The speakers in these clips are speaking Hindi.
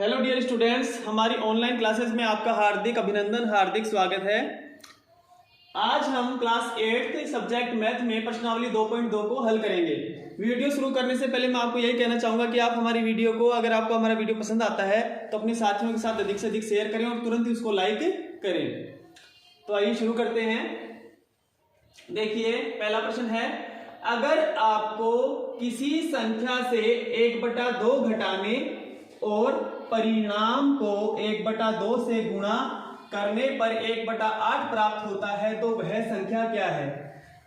हेलो डियर स्टूडेंट्स, हमारी ऑनलाइन क्लासेस में आपका हार्दिक अभिनंदन, हार्दिक स्वागत है। आज हम क्लास 8 सब्जेक्ट मैथ में प्रश्नावली 2.2 को हल करेंगे। वीडियो शुरू करने से पहले मैं आपको यही कहना चाहूंगा कि आप हमारी वीडियो को, अगर आपको हमारा वीडियो पसंद आता है तो अपने साथियों के साथ अधिक से अधिक शेयर करें और तुरंत ही उसको लाइक करें। तो आइए शुरू करते हैं। देखिए, पहला प्रश्न है, अगर आपको किसी संख्या से 1/2 घटाने और परिणाम को 1/2 से गुणा करने पर 1/8 प्राप्त होता है तो वह संख्या क्या है।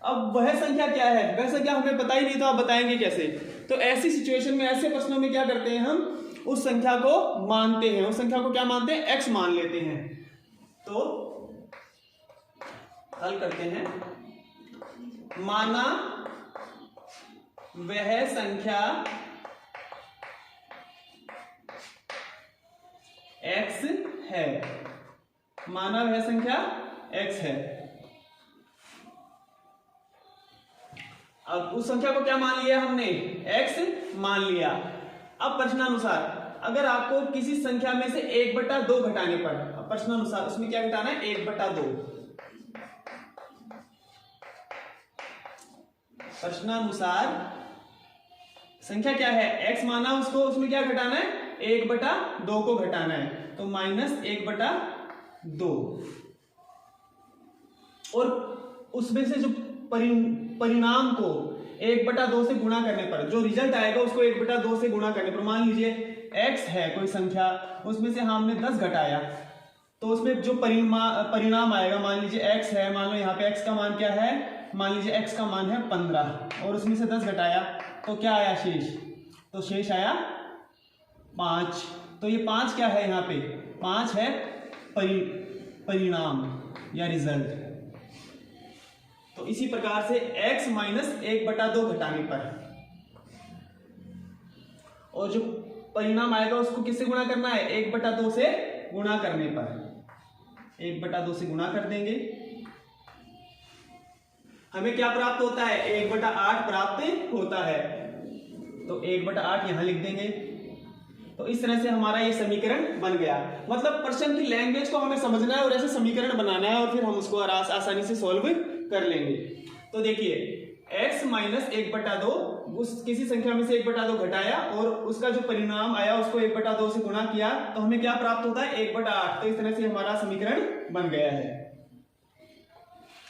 अब वह संख्या क्या है, वह संख्या हमें पता ही नहीं, तो आप बताएंगे कैसे। तो ऐसी सिचुएशन में, ऐसे प्रश्नों में क्या करते हैं, हम उस संख्या को मानते हैं। उस संख्या को क्या मानते हैं, x मान लेते हैं। तो हल करते हैं। माना वह संख्या x है, माना वह संख्या x है। अब उस संख्या को क्या मान लिया हमने, x मान लिया। अब प्रश्नानुसार अगर आपको किसी संख्या में से 1/2 घटाने पर, अब प्रश्नानुसार उसमें क्या घटाना है, 1/2। प्रश्नानुसार संख्या क्या है, x माना उसको, उसमें क्या घटाना है, 1/2 को घटाना है। तो -1/2 और उसमें से जो परिणाम को 1/2 से गुणा करने पर जो रिजल्ट आएगा उसको 1/2 से गुणा करने पर, मान लीजिए x है कोई संख्या, उसमें से हमने 10 घटाया तो उसमें जो परिणाम आएगा, मान लीजिए x है, मान लो यहाँ पे x का मान क्या है, मान लीजिए x का मान है 15 और उसमें से 10 घटाया तो क्या आया शेष, तो शेष आया 5। तो ये 5 क्या है, यहाँ पे 5 है परिणाम या रिजल्ट। तो इसी प्रकार से x - 1/2 घटाने पर और जो परिणाम आएगा उसको किससे गुणा करना है, 1/2 से गुणा करने पर, 1/2 से गुणा कर देंगे। हमें क्या प्राप्त होता है, 1/8 प्राप्त होता है। तो 1/8 यहां लिख देंगे। तो इस तरह से हमारा ये समीकरण बन गया। मतलब प्रश्न की लैंग्वेज को हमें समझना है और ऐसे समीकरण बनाना है और फिर हम उसको आसानी से सॉल्व कर लेंगे। तो देखिए, x - 1/2, उस किसी संख्या में से 1/2 घटाया और उसका जो परिणाम आया उसको 1/2 से गुणा किया तो हमें क्या प्राप्त होता है, 1/8। तो इस तरह से हमारा समीकरण बन गया है।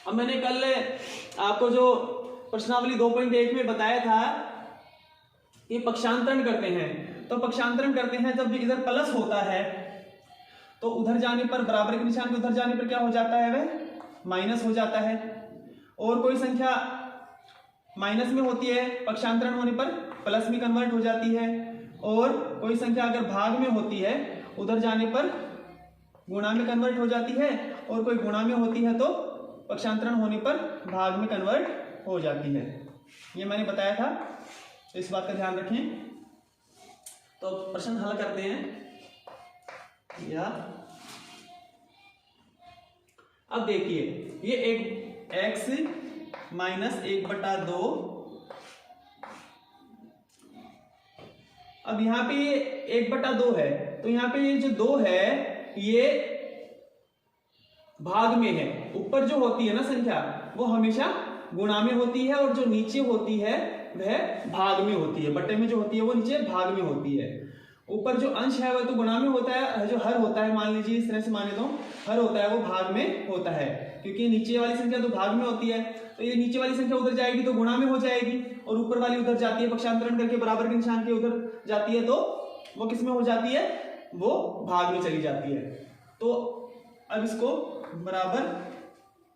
अब मैंने कल आपको जो प्रश्नावली 2.1 में बताया था कि पक्षांतरण करते हैं, तो पक्षांतरण करते हैं जब भी इधर प्लस होता है तो उधर जाने पर, बराबर के निशान के उधर जाने पर क्या हो जाता है, वह माइनस हो जाता है। और कोई संख्या माइनस में होती है, पक्षांतरण होने पर प्लस में कन्वर्ट हो जाती है। और कोई संख्या अगर भाग में होती है, उधर जाने पर गुणा में कन्वर्ट हो जाती है। और कोई गुणा में होती है तो पक्षांतरण होने पर भाग में कन्वर्ट हो जाती है। ये मैंने बताया था, तो इस बात का ध्यान रखें। तो प्रश्न हल करते हैं या अब देखिए, ये एक x - 1/2, अब यहाँ पे ये 1/2 है तो यहाँ पे ये जो 2 है ये भाग में है। ऊपर जो होती है ना संख्या, वो हमेशा गुणा में होती है और जो नीचे होती है वह भाग में होती है। बट्टे में जो होती है वो नीचे भाग में होती है। ऊपर जो अंश है वह तो गुणा में होता है, जो हर होता है, मान लीजिए इस तरह से माने तो हर होता है वो भाग में होता है, क्योंकि नीचे वाली संख्या तो भाग में होती है। तो ये नीचे वाली संख्या उधर जाएगी तो गुणा में हो जाएगी और ऊपर वाली उधर जाती है, पक्षांतरण करके बराबर के निशान के उधर जाती है तो वो किस में हो जाती है, वो भाग में चली जाती है। तो अब इसको बराबर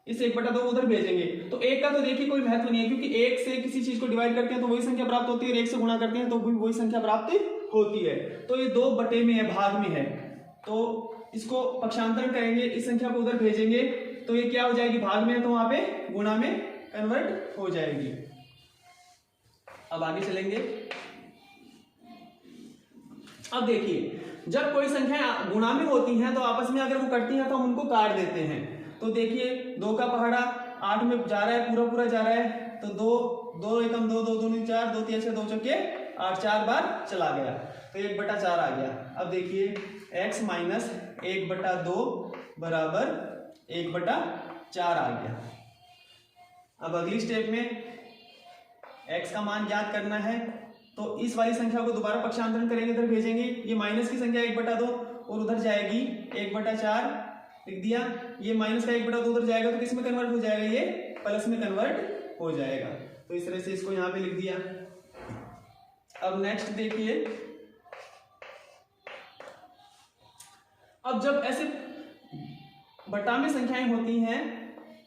इस 1/2 उधर भेजेंगे। तो एक का तो देखिए कोई महत्व नहीं है, क्योंकि एक से किसी चीज को डिवाइड करते हैं तो वही संख्या प्राप्त होती है और एक से गुणा करते हैं तो वही संख्या प्राप्त होती है। तो ये 2 बटे में है, भाग में है, तो इसको पक्षांतरण करेंगे, इस संख्या को उधर भेजेंगे तो ये क्या हो जाएगी, भाग में है तो वहां पे गुणा में कन्वर्ट हो जाएगी। अब आगे चलेंगे। अब देखिए, जब कोई संख्या गुणा में होती है तो आपस में अगर वो कटती है तो हम उनको काट देते हैं। तो देखिए, 2 का पहाड़ा 8 में जा रहा है, पूरा जा रहा है, तो 2 2 एकम 2 2 दूनी 4, 2 3 6 2 चौके 8 4 बार चला गया तो 1/4 आ गया। अब देखिए x माइनस 1/2 बराबर 1/4 आ गया। अब अगली स्टेप में x का मान ज्ञात करना है, तो इस वाली संख्या को दोबारा पक्षांतरण करेंगे, इधर भेजेंगे, ये माइनस की संख्या 1/2 और उधर जाएगी 1/4 लिख दिया। ये माइनस का 1/2 उधर जाएगा तो किस में कन्वर्ट हो जाएगा, ये प्लस में कन्वर्ट हो जाएगा। तो इस तरह से इसको यहाँ पे लिख दिया। अब नेक्स्ट देखिए, अब जब ऐसे बटा में संख्याएं होती हैं,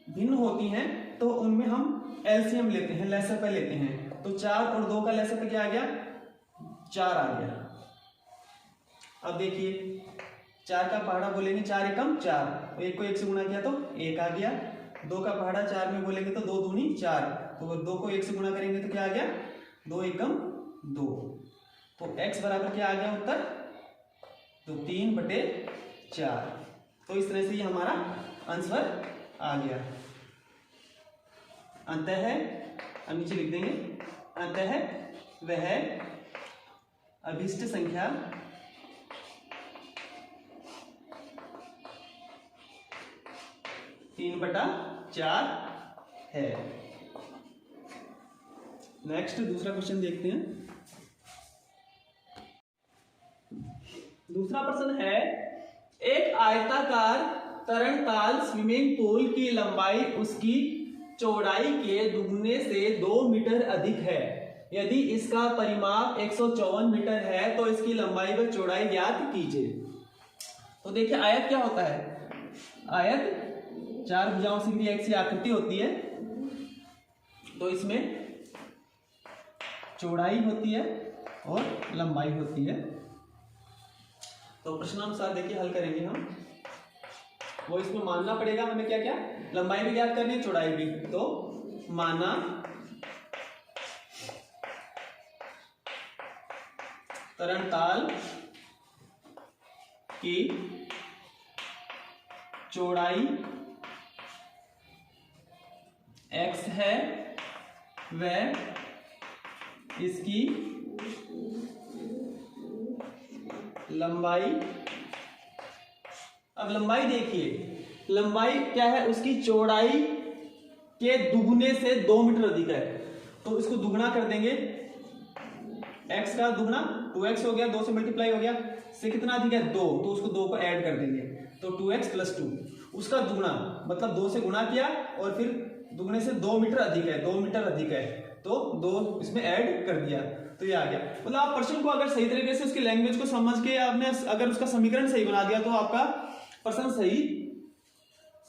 भिन्न होती हैं, तो उनमें हम एलसीएम लेते हैं, लसाअ लेते हैं। तो 4 और 2 का लसाअ क्या आ गया, 4 आ गया। अब देखिए 4 का पहाड़ा बोलेंगे 4 एकम 4, तो 1 को 1 से गुणा किया तो 1 आ गया। 2 का पहाड़ा 4 में बोलेंगे तो 2 दूनी 4, तो 2 को 1 से गुणा करेंगे तो क्या आ गया, 2 एकम 2। तो x बराबर क्या आ गया उत्तर, तो 3/4। तो इस तरह से ये हमारा आंसर आ गया। अंतः अब नीचे लिख देंगे, अंतः वह अभिष्ट संख्या तीन बटा 4 है। नेक्स्ट दूसरा क्वेश्चन देखते हैं। दूसरा प्रश्न है, एक आयताकार तरणताल स्विमिंग पूल की लंबाई उसकी चौड़ाई के दुगने से 2 मीटर अधिक है। यदि इसका परिमाप 154 मीटर है तो इसकी लंबाई व चौड़ाई ज्ञात कीजिए। तो देखिए आयत क्या होता है, आयत 4 भुजाओं से घिरी एक सी आकृति होती है, तो इसमें चौड़ाई होती है और लंबाई होती है। तो प्रश्नानुसार देखिए हल करेंगे हम, वो इसमें मानना पड़ेगा हमें क्या क्या, लंबाई भी ज्ञात करनी है, चौड़ाई भी। तो माना तरणताल की चौड़ाई x है व इसकी लंबाई, अब लंबाई देखिए, लंबाई क्या है, उसकी चौड़ाई के दुगने से 2 मीटर अधिक है। तो इसको दुगना कर देंगे, x का दुगना 2x हो गया, 2 से मल्टीप्लाई हो गया, से कितना अधिक है 2, तो उसको 2 को ऐड कर देंगे तो 2x + 2, उसका दुगना मतलब 2 से गुणा किया और फिर दुगने से 2 मीटर अधिक है, 2 मीटर अधिक है तो 2 इसमें ऐड कर दिया, तो ये आ गया। मतलब आप प्रश्न को अगर सही तरीके से उसकी लैंग्वेज को समझ के आपने अगर उसका समीकरण सही बना दिया तो आपका प्रश्न सही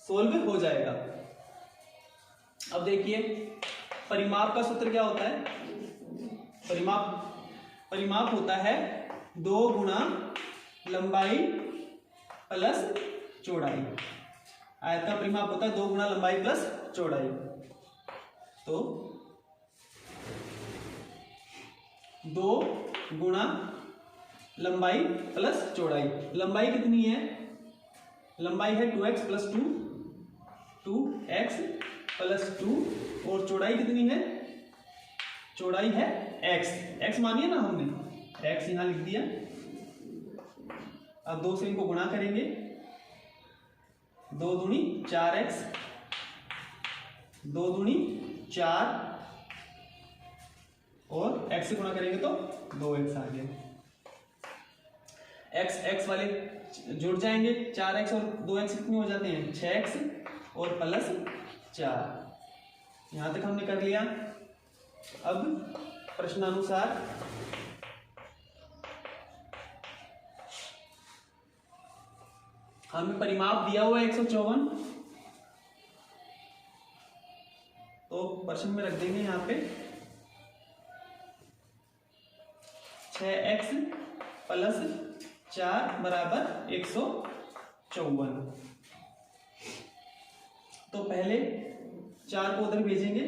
सोल्व हो जाएगा। अब देखिए परिमाप का सूत्र क्या होता है, परिमाप होता है 2 गुणा लंबाई प्लस चौड़ाई। आयत का परिमाप होता है 2 गुणा लंबाई प्लस चौड़ाई। तो 2 गुणा लंबाई प्लस चौड़ाई, लंबाई कितनी है, लंबाई है 2x + 2, 2x + 2, और चौड़ाई कितनी है, चौड़ाई है x मानिए ना हमने, x यहां लिख दिया। अब 2 से इनको गुणा करेंगे, 2 दूनी 4x, 2 दूनी 4 और x से गुणा करेंगे तो 2x आ गया। x वाले जुड़ जाएंगे, 4x और 2x कितने हो जाते हैं 6x और +4। यहां तक हमने कर लिया। अब प्रश्नानुसार हमें परिमाप दिया हुआ है 154, तो प्रश्न में रख देंगे यहां पे 6x + 4 = 154। तो पहले 4 को उधर भेजेंगे,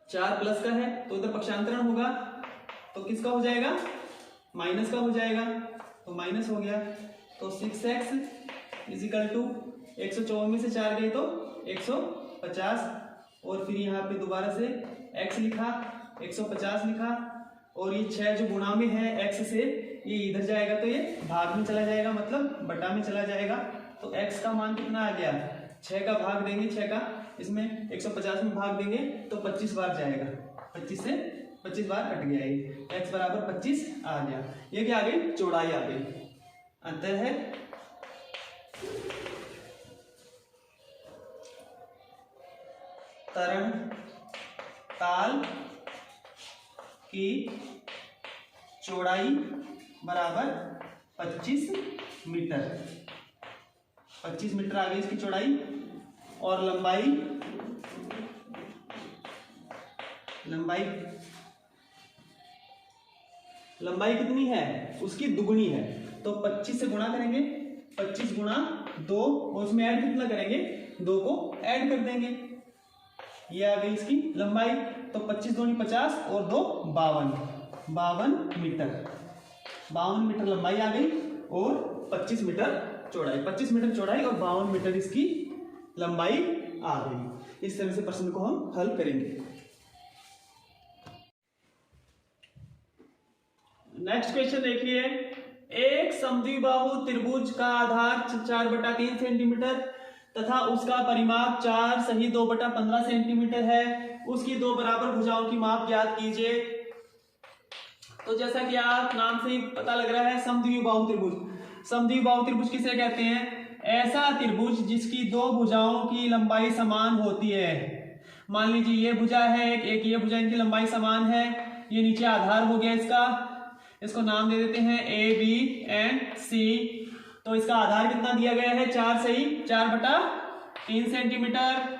चार प्लस का है तो उधर पक्षांतरण होगा, तो किसका हो जाएगा, माइनस का हो जाएगा, तो माइनस हो गया। तो 6x इजिकल टू 154 में से 4 गए तो 150, और फिर यहाँ पे दोबारा से x लिखा, 150 लिखा, और ये 6 जो गुणा में है x से, ये इधर जाएगा तो ये भाग में चला जाएगा, मतलब बटा में चला जाएगा। तो x का मान कितना आ गया, 6 का भाग देंगे, 6 का इसमें 150 में भाग देंगे तो 25 बार जाएगा, 25 से 25 बार कट गया, ये x बराबर 25 आ गया। ये क्या आ गई, चौड़ाई आ गई। अंतर है तरण ताल की चौड़ाई बराबर 25 मीटर, 25 मीटर आ गई इसकी चौड़ाई, और लंबाई कितनी है, उसकी दुगुनी है। तो 25 से गुणा करेंगे, 25 गुणा 2, और उसमें ऐड कितना करेंगे, 2 को ऐड कर देंगे, ये आ गई इसकी लंबाई। तो 25 दूनी 50 और 2 52 मीटर, 52 मीटर लंबाई आ गई और 25 मीटर चौड़ाई, 25 मीटर चौड़ाई और 52 मीटर इसकी लंबाई आ गई। इस तरह से प्रश्न को हम हल करेंगे। नेक्स्ट क्वेश्चन देखिए, एक समद्विबाहु त्रिभुज का आधार 4/3 सेंटीमीटर तथा उसका परिमाप 4 सही 2/15 सेंटीमीटर है, उसकी 2 बराबर भुजाओं की माप ज्ञात कीजिए। तो जैसा कि आप नाम से ही पता लग रहा है, समद्विबाहु त्रिभुज, समद्विबाहु त्रिभुज किसे कहते हैं, ऐसा त्रिभुज जिसकी 2 भुजाओं की लंबाई समान होती है। मान लीजिए ये भुजा है, एक ये भुजा, इनकी लंबाई समान है, ये नीचे आधार हो गया इसका, इसको नाम दे देते हैं ए बी एंड सी। तो इसका आधार कितना दिया गया है, 4 सही 4/3 सेंटीमीटर,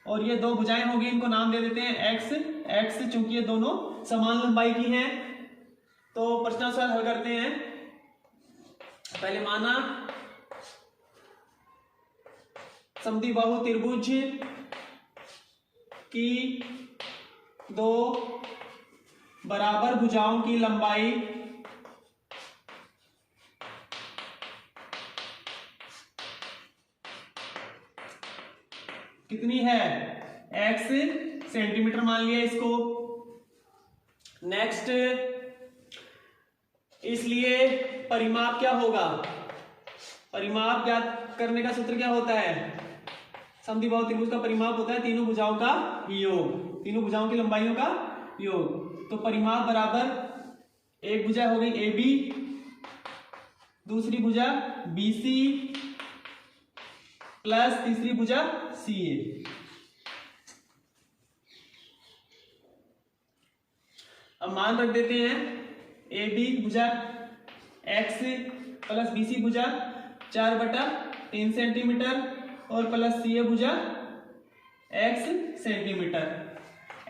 और ये 2 भुजाएं होगी, इनको नाम दे देते हैं x, चूंकि ये दोनों समान लंबाई की हैं। तो प्रश्नानुसार हल करते हैं। पहले माना समद्विबाहु त्रिभुज की 2 बराबर भुजाओं की लंबाई कितनी है, x सेंटीमीटर मान लिया इसको। नेक्स्ट, इसलिए परिमाप क्या होगा, परिमाप ज्ञात करने का सूत्र क्या होता है, समद्विबाहु त्रिभुज का परिमाप होता है तीनों भुजाओं का योग, तीनों भुजाओं की लंबाइयों का योग। तो परिमाप बराबर, एक भुजा हो गई ए बी, दूसरी भुजा बी सी, प्लस तीसरी भुजा सी ए। अब मान रख देते हैं, ए बी भुजा x प्लस बी सी भुजा 4/3 सेंटीमीटर, और प्लस सी ए भुजा x सेंटीमीटर।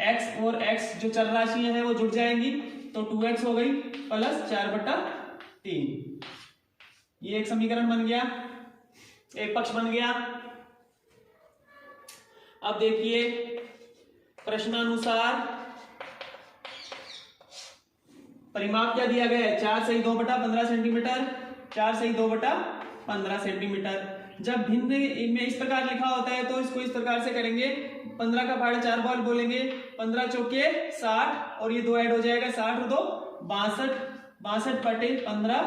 x और x जो चर राशियां हैं वो जुड़ जाएंगी, तो 2x हो गई प्लस 4/3। ये एक समीकरण बन गया, एक पक्ष बन गया। अब देखिए प्रश्नानुसार परिमाप क्या दिया गया है, 4 सही 2/15 सेंटीमीटर, 4 सही 2/15 सेंटीमीटर। जब भिन्न में इस प्रकार लिखा होता है तो इसको इस प्रकार से करेंगे, 15 का भाड़ा 4 बार बोलेंगे, 15 चौके 60, और ये 2 ऐड हो जाएगा, 60 और 2 62, 62/15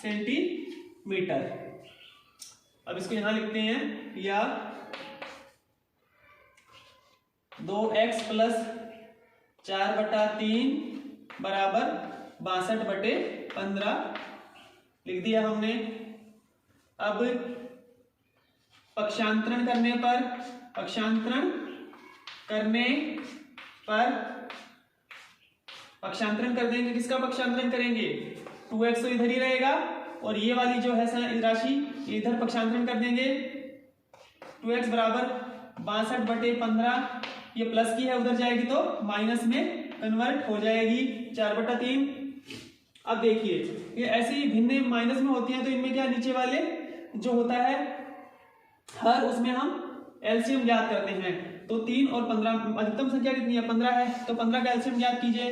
सेंटीमीटर। अब इसको यहां लिखते हैं, या 2x प्लस 4/3 बराबर 62/15 लिख दिया हमने। अब पक्षांतरण करने पर पक्षांतरण कर देंगे, किसका पक्षांतरण करेंगे, 2x तो इधर ही रहेगा, और ये वाली जो है राशि इधर पक्षांतरण कर देंगे, 2x बराबर 62/15, ये प्लस की है उधर जाएगी तो माइनस में कन्वर्ट हो जाएगी 4/3। अब देखिए ये ऐसी भिन्न माइनस में होती है, तो इनमें क्या नीचे वाले जो होता है हर, उसमें हम एलसीएम ज्ञात करते हैं। तो 3 और 15, अधिकतम संख्या कितनी है, 15 है, तो 15 का एलसीएम ज्ञात कीजिए।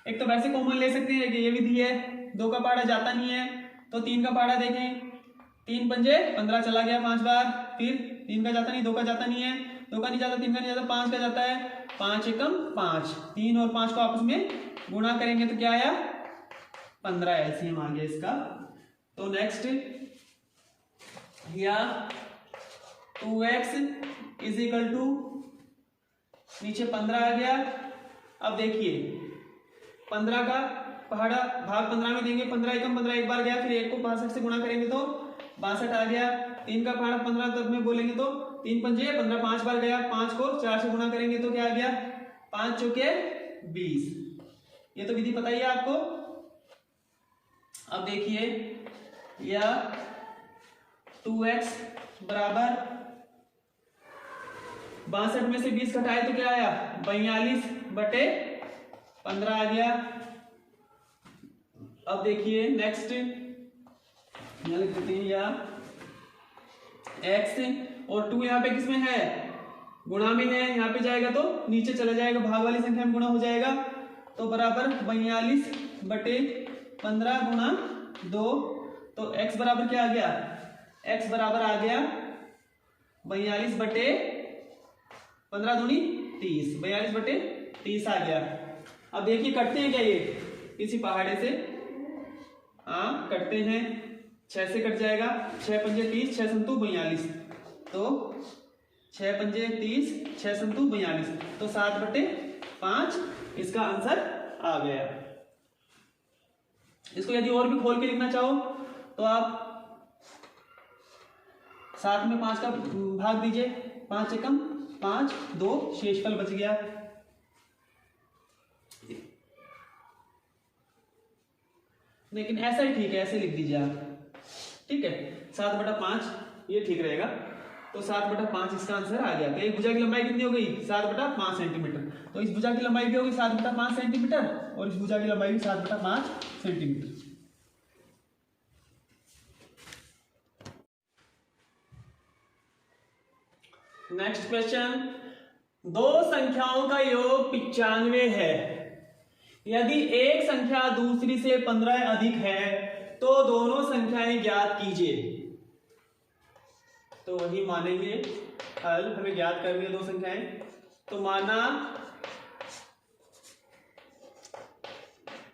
एक तो वैसे कॉमन ले सकते हैं कि ये विधि है, 2 का पहाड़ा जाता नहीं है तो 3 का पहाड़ा देखें, 3 पंजे 15 चला गया 5 बार, फिर 3 का जाता नहीं, 2 का जाता नहीं है, 2 का नहीं जाता, 3 का नहीं जाता, 5 का जाता है, 5 एकम 5, 3 और 5 को आपस में गुणा करेंगे तो क्या आया 15 एलसीएम आ गया इसका। तो नेक्स्ट या 2x इज इक्वल टू नीचे 15 आ गया। अब देखिए 15 का पहाड़ा भाग 15 में देंगे, 15 एकम 15 एक बार गया, फिर 1 को 62 से गुणा करेंगे तो 62 आ गया। 3 का पहाड़ा 15 तक में बोलेंगे तो 3 पंजे 15 5 बार गया, 5 को 4 से गुणा करेंगे तो क्या आ गया 5 चौके 20। ये तो विधि पता ही है आपको। अब देखिए या 2x बराबर 62 में से 20 घटाए तो क्या आया 42/15 आ गया। अब देखिए नेक्स्ट यहां लिख देते हैं या x और 2 यहाँ पे किसमें है गुणा में है, यहाँ पे जाएगा तो नीचे चला जाएगा, भाग वाली संख्या में गुणा हो जाएगा, तो बराबर 42/15 गुणा 2, तो x बराबर क्या आ गया, x बराबर आ गया 42/15 दूनी 30, 42/30 आ गया। अब देखिए कटते हैं क्या ये किसी पहाड़े से, हाँ कटते हैं, 6 से कट जाएगा, 6 पंजे 30, 6 संतु 42, तो 6 पंजे 30, 6 संतु 42, तो 7/5 इसका आंसर आ गया। इसको यदि और भी खोल के लिखना चाहो तो आप 7 में 5 का भाग दीजिए, 5 एकम 5, 2 शेषफल बच गया। लेकिन ऐसा ही ठीक है, ऐसे लिख दीजिए आप, ठीक है 7/5 ये ठीक रहेगा। तो 7/5 इसका आंसर आ गया। तो एक भुजा की लंबाई कितनी हो गई 7/5 सेंटीमीटर, तो इस भुजा की लंबाई भी होगी 7/5 सेंटीमीटर और इस भुजा की लंबाई भी 7/5 सेंटीमीटर। नेक्स्ट क्वेश्चन, 2 संख्याओं का योग 95 है, यदि एक संख्या दूसरी से 15 अधिक है तो दोनों संख्याएं ज्ञात कीजिए। तो वही मानेंगे हल, हमें ज्ञात करनी है 2 संख्याएं, तो माना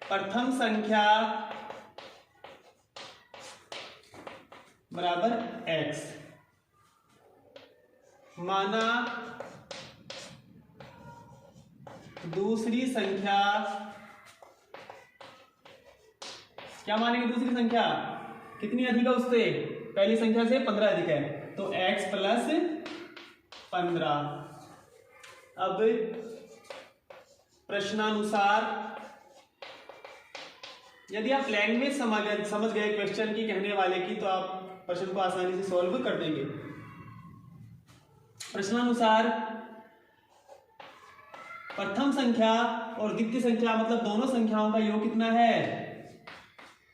प्रथम संख्या बराबर x, माना दूसरी संख्या, क्या मानेंगे दूसरी संख्या कितनी अधिक है उससे, पहली संख्या से 15 अधिक है, तो x + 15। अब प्रश्नानुसार यदि आप लैंग्वेज समझ गए क्वेश्चन की कहने वाले की, तो आप प्रश्न को आसानी से सॉल्व कर देंगे। प्रश्नानुसार प्रथम संख्या और द्वितीय संख्या मतलब दोनों संख्याओं का योग कितना है,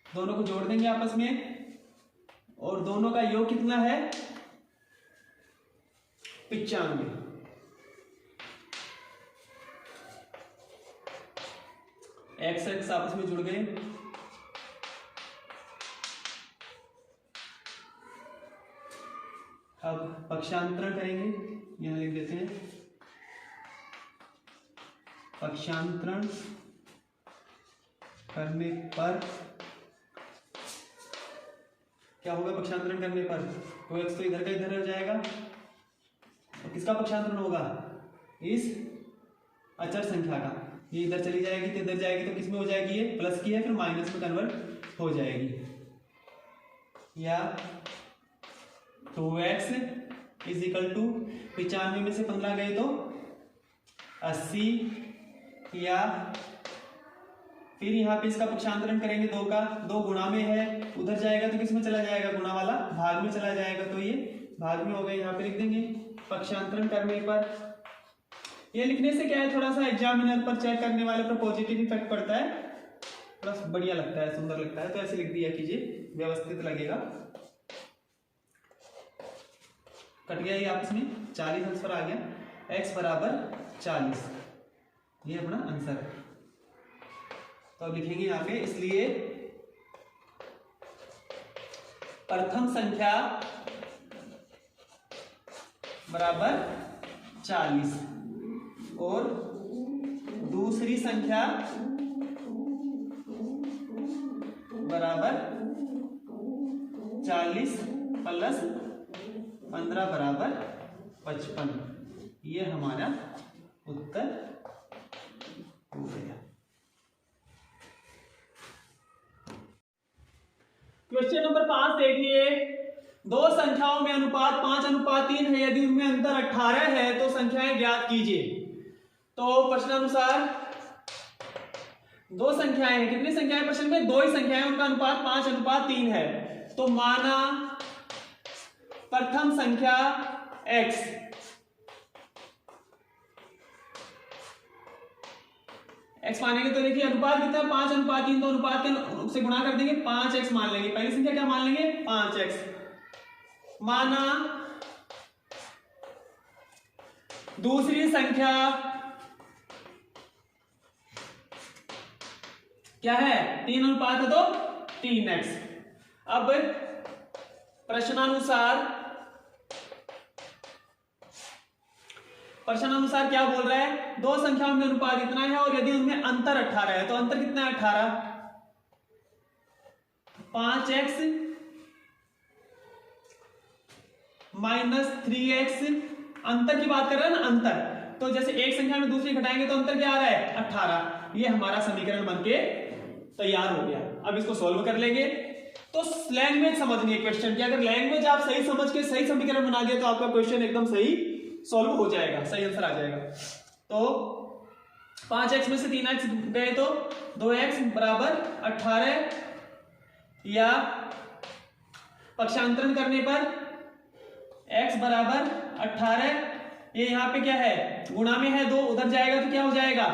दोनों को जोड़ देंगे आपस में और दोनों का योग कितना है 95। x x आपस में जुड़ गए, अब पक्षांतरण करेंगे, यहां लिख देते हैं पक्षांतरण करने पर क्या होगा, पक्षांतरण करने पर 2x तो इधर का इधर हो जाएगा, तो किसका पक्षांतरण होगा इस अचर संख्या का, ये इधर चली जाएगी तो इधर जाएगी, तो किसमें हो जाएगी ये प्लस की है फिर माइनस में कन्वर्ट हो जाएगी, या 2x इज इक्वल टू 95 में से 15 गए तो 80, या फिर यहाँ पे इसका पक्षांतरण करेंगे 2 का, 2 गुणा में है, उधर जाएगा तो किस में चला जाएगा, गुणा वाला भाग में चला जाएगा, तो ये भाग में हो गए, यहाँ पे लिख देंगे पक्षांतरण करने पर। ये लिखने से क्या है, थोड़ा सा एग्जामिनर पर चेक करने वाले पर पॉजिटिव इफेक्ट पड़ता है, थोड़ा बढ़िया लगता है, सुंदर लगता है, तो ऐसे लिख दिया कीजिए, व्यवस्थित लगेगा। कट गया ये आपस में, 40 आंसर आ गया, x बराबर 40, ये अपना आंसर है। तो अब लिखेंगे यहाँ पे, इसलिए प्रथम संख्या बराबर 40 और दूसरी संख्या बराबर 40 प्लस 15 बराबर 55। ये हमारा उत्तर हो गया। क्वेश्चन नंबर 5 देखिए, दो संख्याओं में अनुपात 5:3 है, यदि उनमें अंतर 18 है तो संख्याएं ज्ञात कीजिए। तो प्रश्नानुसार दो संख्याएं हैं, कितनी संख्याएं प्रश्न में? दो ही संख्याएं, उनका अनुपात 5:3 है। तो माना प्रथम संख्या x मानेंगे तो देखिए अनुपात कितना है? 5:3, तो अनुपात के से गुणा कर देंगे, 5x मान लेंगे। पहली संख्या क्या मान लेंगे? 5x। माना दूसरी संख्या क्या है? 3 अनुपात है तो 3x। अब प्रश्नानुसार क्या बोल रहा है? दो संख्याओं में अनुपात इतना है और यदि उनमें अंतर 18 है, तो अंतर कितना है? 18। 5x माइनस 3x, अंतर की बात कर रहे हैं ना, अंतर। तो जैसे एक संख्या में दूसरी घटाएंगे तो अंतर क्या आ रहा है? 18। ये हमारा समीकरण बनके तैयार हो गया। अब इसको सॉल्व कर लेंगे। तो लैंग्वेज समझनी है क्वेश्चन की। अगर लैंग्वेज आप सही समझ के सही समीकरण बना दिए तो आपका क्वेश्चन एकदम सही सॉल्व हो जाएगा, सही आंसर आ जाएगा। तो 5x में से 3x गए तो 2x बराबर 18, या पक्षांतरण करने पर x बराबर 18, ये यहां पे क्या है? गुणा में है 2, उधर जाएगा तो क्या हो जाएगा?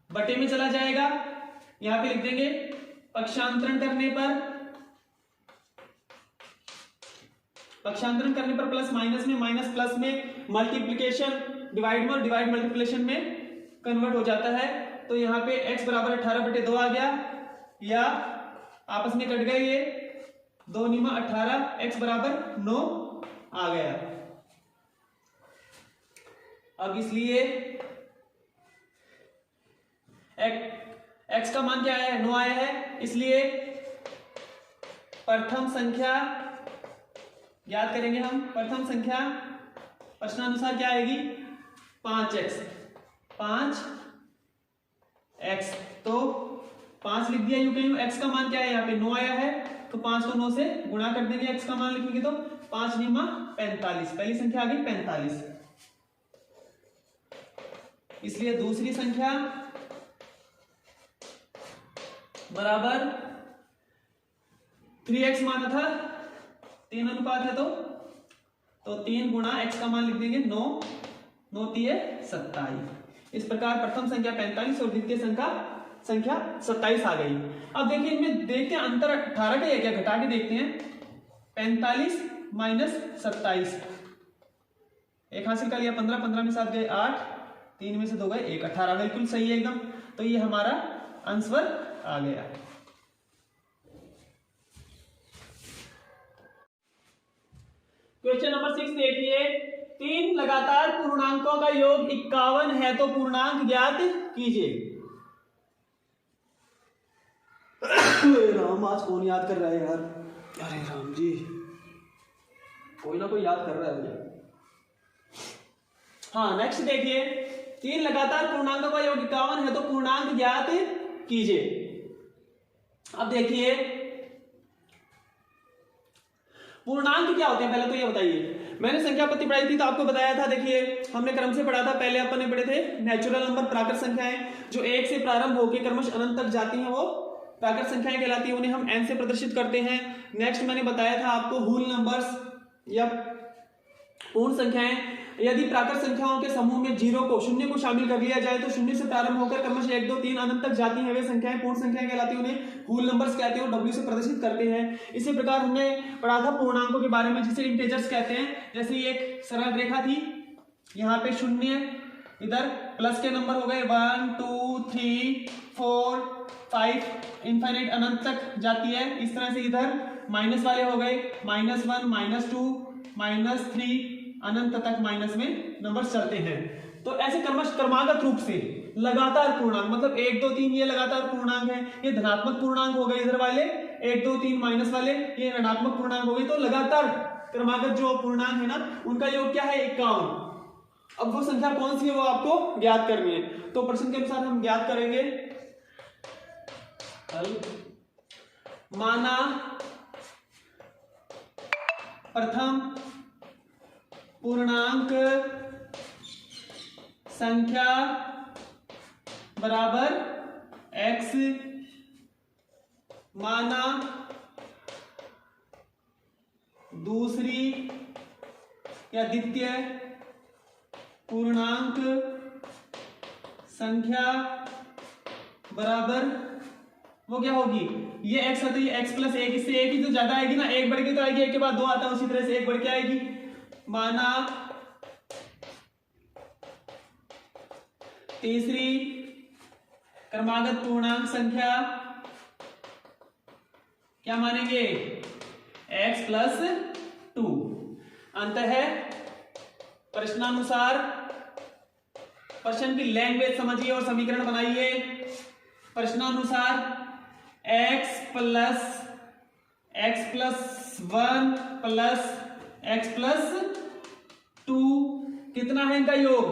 बटे में चला जाएगा। यहां पे लिख देंगे पक्षांतरण करने पर प्लस माइनस में, माइनस प्लस में, मल्टीप्लिकेशन डिवाइड में, डिवाइड मल्टीप्लिकेशन में कन्वर्ट हो जाता है। तो यहाँ पे x बराबर 18/2 आ गया, या आपस में कट गए ये 2 × 18, x बराबर 9 आ गया। अब इसलिए x का मान क्या है? 9 आया है। इसलिए प्रथम संख्या याद करेंगे हम। प्रथम संख्या प्रश्नानुसार क्या आएगी? 5x। तो 5 लिख दिया यूं कहीं। x का मान क्या है? यहाँ पे 9 आया है, तो 5 को 9 से गुणा कर देंगे। x का मान लिखेंगे तो 5 × 45, पहली संख्या आ गई 45। इसलिए दूसरी संख्या बराबर 3x माना था, 3 अनुपात है तो 3 गुणा x का मान लिख देंगे 9, 9 3 27। इस प्रकार प्रथम संख्या 45 और द्वितीय संख्या 27 आ गई। अब देखिए इनमें देखते हैं अंतर 18 का है क्या, घटा के देखते हैं। 45 माइनस 27, एक हासिल कर लिया 15, 15 में 7 गए 8, 3 में से 2 गए 1, 18। बिल्कुल सही है एकदम। तो ये हमारा आंसर आ गया। क्वेश्चन नंबर 6 देखिए, 3 लगातार पूर्णांकों का योग 51 है तो पूर्णांक ज्ञात कीजिए। राम, आज कौन याद कर रहा है यार? अरे राम जी, कोई ना कोई याद कर रहा है मुझे। हाँ, नेक्स्ट देखिए, 3 लगातार पूर्णांकों का योग 51 है तो पूर्णांक ज्ञात कीजिए। अब देखिए पूर्णांक क्या होते हैं, पहले तो ये बताइए। मैंने संख्या पत्ति पढ़ाई थी तो आपको बताया था, देखिए हमने क्रम से पढ़ा था। पहले अपन ने पढ़े थे नेचुरल नंबर, प्राकृत संख्याएं, जो 1 से प्रारंभ होकर क्रमश अनंत तक जाती हैं वो प्राकृत संख्याएं कहलाती है, उन्हें हम n से प्रदर्शित करते हैं। नेक्स्ट मैंने बताया था आपको होल नंबर्स या पूर्ण संख्याएं। यदि प्राकृत संख्याओं के समूह में 0 को शामिल कर लिया जाए तो 0 से प्रारंभ होकर क्रमश 1 2 3 अनंत तक जाती हैं वे संख्याएं पूर्ण संख्याएं कहलाती हैं, उन्हें होल नंबर्स कहते हैं और w से प्रदर्शित करते हैं। इसी प्रकार हमने पढ़ा था पूर्णांकों के बारे में, जिसे इंटीजर्स कहते हैं। जैसे एक सरल रेखा थी, यहाँ पे 0, इधर प्लस के नंबर हो गए 1 2 3 4 5 इनफाइनाइट अनंत तक जाती है। इस तरह से इधर माइनस वाले हो गए, -1 -2 -3 अनंत तक माइनस में नंबर चलते हैं। तो ऐसे क्रमागत रूप से लगातार पूर्णांक, मतलब 1 2 3 ये लगातार पूर्णांक है, ये धनात्मक पूर्णांक हो गए इधर वाले, 1 2 3 माइनस वाले ये ऋणात्मक पूर्णांक हो गए। तो लगातार क्रमागत जो पूर्णांक है ना उनका योग क्या है 51। अब वो संख्या कौन सी है वो आपको ज्ञात करनी है। तो प्रश्न के अनुसार हम ज्ञात करेंगे। माना प्रथम पूर्णांक संख्या बराबर x, माना दूसरी या द्वितीय पूर्णांक संख्या बराबर वो क्या होगी, ये x है तो ये x प्लस 1, इससे एक ही तो ज्यादा आएगी ना, एक बढ़ के तो आएगी, एक के बाद 2 आता है, उसी तरह से एक बढ़ के आएगी। माना तीसरी क्रमागत पूर्णांक संख्या क्या मानेंगे x प्लस 2। अंतः प्रश्नानुसार प्रश्न की लैंग्वेज समझिए और समीकरण बनाइए। प्रश्नानुसार x plus 1 plus x plus 2 कितना है इनका योग,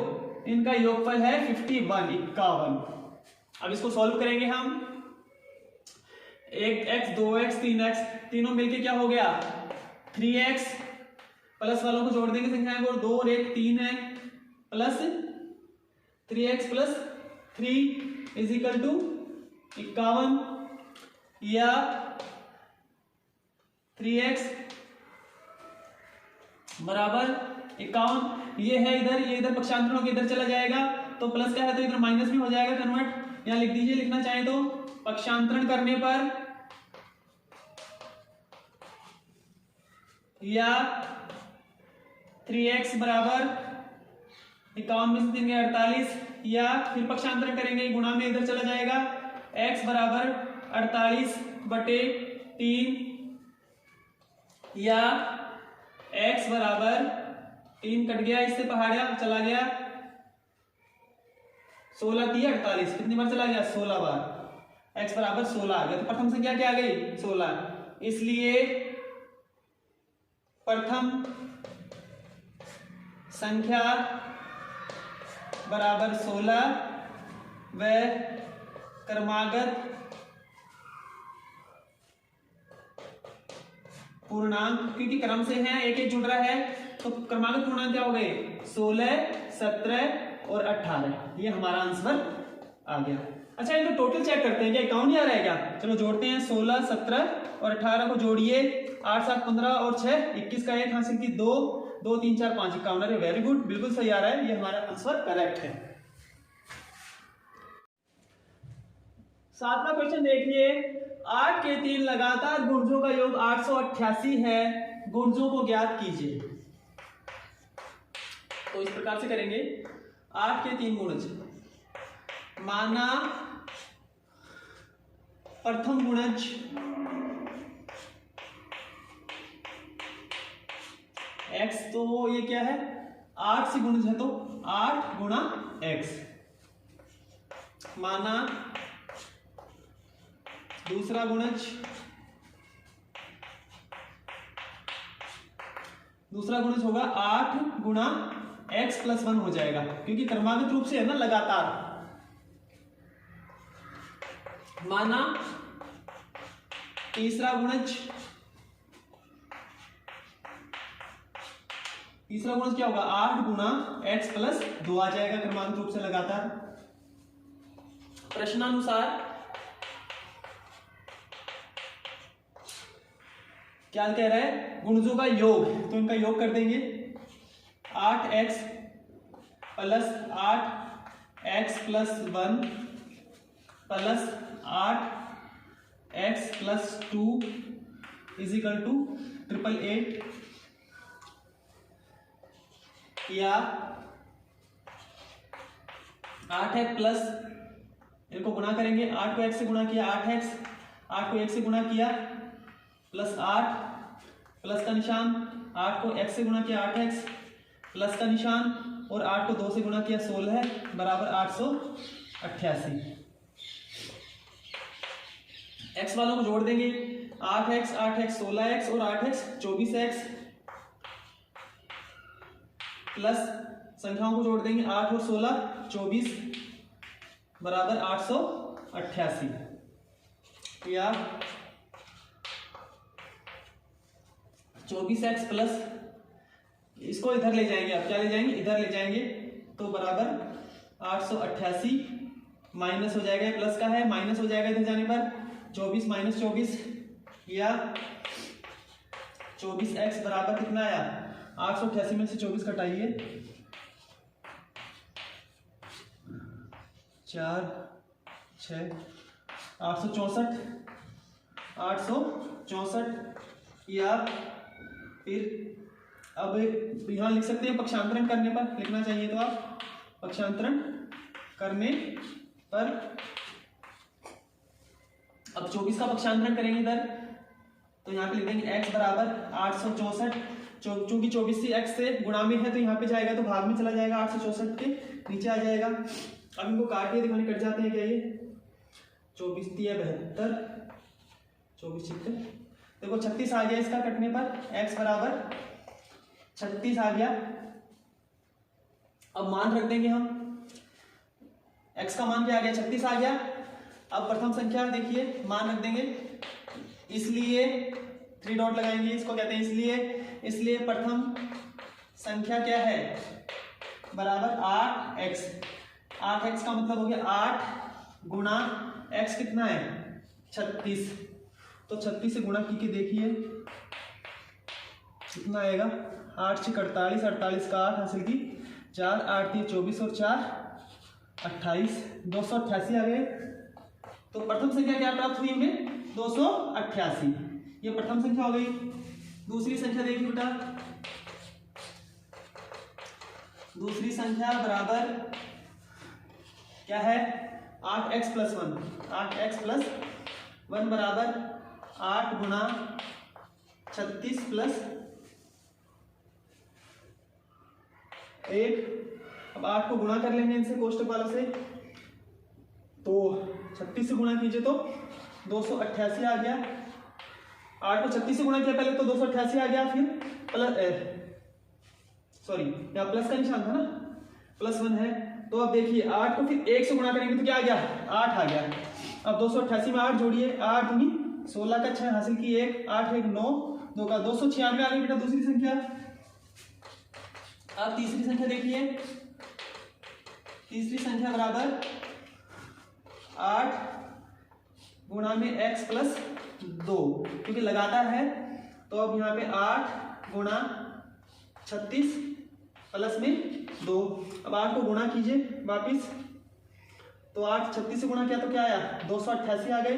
इनका योगफल है 51। अब इसको सॉल्व करेंगे हम। 1x 2x 3x तीनों मिलके क्या हो गया 3x, प्लस वालों को जोड़ देंगे संख्याएं को, 2 और 1 3 है, plus 3x plus 3 is equal to 51, या 3x बराबर 51। ये है इधर, ये इधर पक्षांतरण होकर इधर चला जाएगा, तो प्लस क्या है तो इधर माइनस भी हो जाएगा कन्वर्ट। यहां लिख दीजिए, लिखना चाहे तो पक्षांतरण करने पर या 3x बराबर 51 में से 3 गए 48, या फिर पक्षांतरण करेंगे गुणा में इधर चला जाएगा, x बराबर 48/3, या x बराबर 3 कट गया, इससे पहाड़िया चला गया, 16 3 48 कितनी बार चला गया 16 बार, x बराबर 16 आ गया। तो प्रथम संख्या क्या आ गई 16, इसलिए प्रथम संख्या बराबर 16 व क्रमागत पूर्णांक, क्योंकि क्रम से है एक एक जुड़ रहा है, तो क्रमागत पूर्णांक क्या हो गए 16 17 और 18, ये हमारा आंसर आ गया। अच्छा इनको टोटल चेक करते हैं, क्या अकाउंट नहीं आ रहा है क्या, चलो जोड़ते हैं, 16 17 और 18 को जोड़िए, 8 7 15 और 6 21 का 1 हासिल की 2 2 3 4 5 51 है, वेरी गुड, बिल्कुल सही आ रहा है, ये हमारा आंसर करेक्ट है। 7वां क्वेश्चन देखिए, 8 के 3 लगातार गुणजों का योग 888 है, गुणजों को ज्ञात कीजिए। तो इस प्रकार से करेंगे, 8 के 3 गुणज, माना प्रथम गुणज x, तो ये क्या है 8 से गुणज है तो 8 गुणा x, माना दूसरा गुणज, दूसरा गुणज होगा 8 गुणा x प्लस 1 हो जाएगा, क्योंकि क्रमागत रूप से है ना लगातार। माना तीसरा गुणज, तीसरा गुणज क्या होगा 8 गुणा x प्लस 2 आ जाएगा क्रमागत रूप से लगातार। प्रश्नानुसार क्या कह रहा है गुणजों का योग, तो इनका योग कर देंगे, 8x plus 8x plus 1 plus 8x plus 2 is equal to 888, या 8 है प्लस इनको गुणा करेंगे, 8 को x से गुणा किया 8x, 8 को 1 से गुणा किया प्लस 8 प्लस का निशान, 8 को x से गुणा किया 8x प्लस का निशान और 8 को 2 से गुणा किया 16 बराबर 888। x वालों को जोड़ देंगे, 8x 8x 16x और 8x 24x प्लस संख्याओं को जोड़ देंगे 8 और 16 24 बराबर 888 या 24x प्लस इसको इधर ले जाएंगे, आप क्या ले जाएंगे इधर ले जाएंगे तो बराबर 888 माइनस हो जाएगा, प्लस का है माइनस हो जाएगा इधर जाने पर 24 माइनस 24 या 24x बराबर कितना आया 888 में से 24 घटाइए 4 6 864 या फिर अब यहाँ लिख सकते हैं पक्षांतरण करने पर, लिखना चाहिए तो आप पक्षांतरण करने पर अब 24 का पक्षांतरण करेंगे इधर तो यहाँ पे लिख देंगे x बराबर 864, चूंकि 24 से x से गुणा में है तो यहाँ पे जाएगा तो भाग में चला जाएगा 864 के नीचे आ जाएगा। अब इनको काट के दिखाने कट जाते हैं क्या ये 24 72 24 76 देखो 36 आ गया इसका कटने पर x बराबर 36 आ गया। अब मान रख देंगे हम x का मान क्या आ गया 36 आ गया। अब प्रथम संख्या देखिए मान रख देंगे, इसलिए 3 डॉट लगाएंगे, इसको कहते हैं इसलिए प्रथम संख्या क्या है बराबर 8x, 8x का मतलब हो गया 8 गुणा x कितना है 36, तो 36 से गुणा की देखिए कितना आएगा 8 6 48, 48 का 8 हासिल की 4 8 3 24 और 4 28 288 आ गए। तो प्रथम संख्या क्या प्राप्त हुई हमें 288, ये प्रथम संख्या हो गई। दूसरी संख्या देखिए बेटा, दूसरी संख्या बराबर क्या है 8x प्लस 1, 8x प्लस 1 बराबर 8 गुणा 36 प्लस 1। अब 8 को गुणा कर लेंगे इनसे कोष्टक वालों से, तो 36 से गुणा कीजिए तो 288 आ गया। 8 को 36 से गुणा किया पहले तो 288 आ गया, फिर प्लस सॉरी यहाँ प्लस का निशान था ना प्लस 1 है। तो अब देखिए 8 को फिर 1 से गुणा करेंगे तो क्या आ गया 8 आ गया। अब 288 में 8 जोड़िए, 8 दूनी 16 का 6 हासिल की 1 8 1 9 2 का 296 आ गई बेटा दूसरी संख्या। अब तीसरी संख्या देखिए, तीसरी संख्या बराबर 8 गुणा में x प्लस 2, क्योंकि लगातार है तो अब यहाँ पे 8 गुणा 36 प्लस में 2। अब 8 को गुणा कीजिए वापिस, तो 8 36 से गुणा किया तो क्या आया 288 आ गए,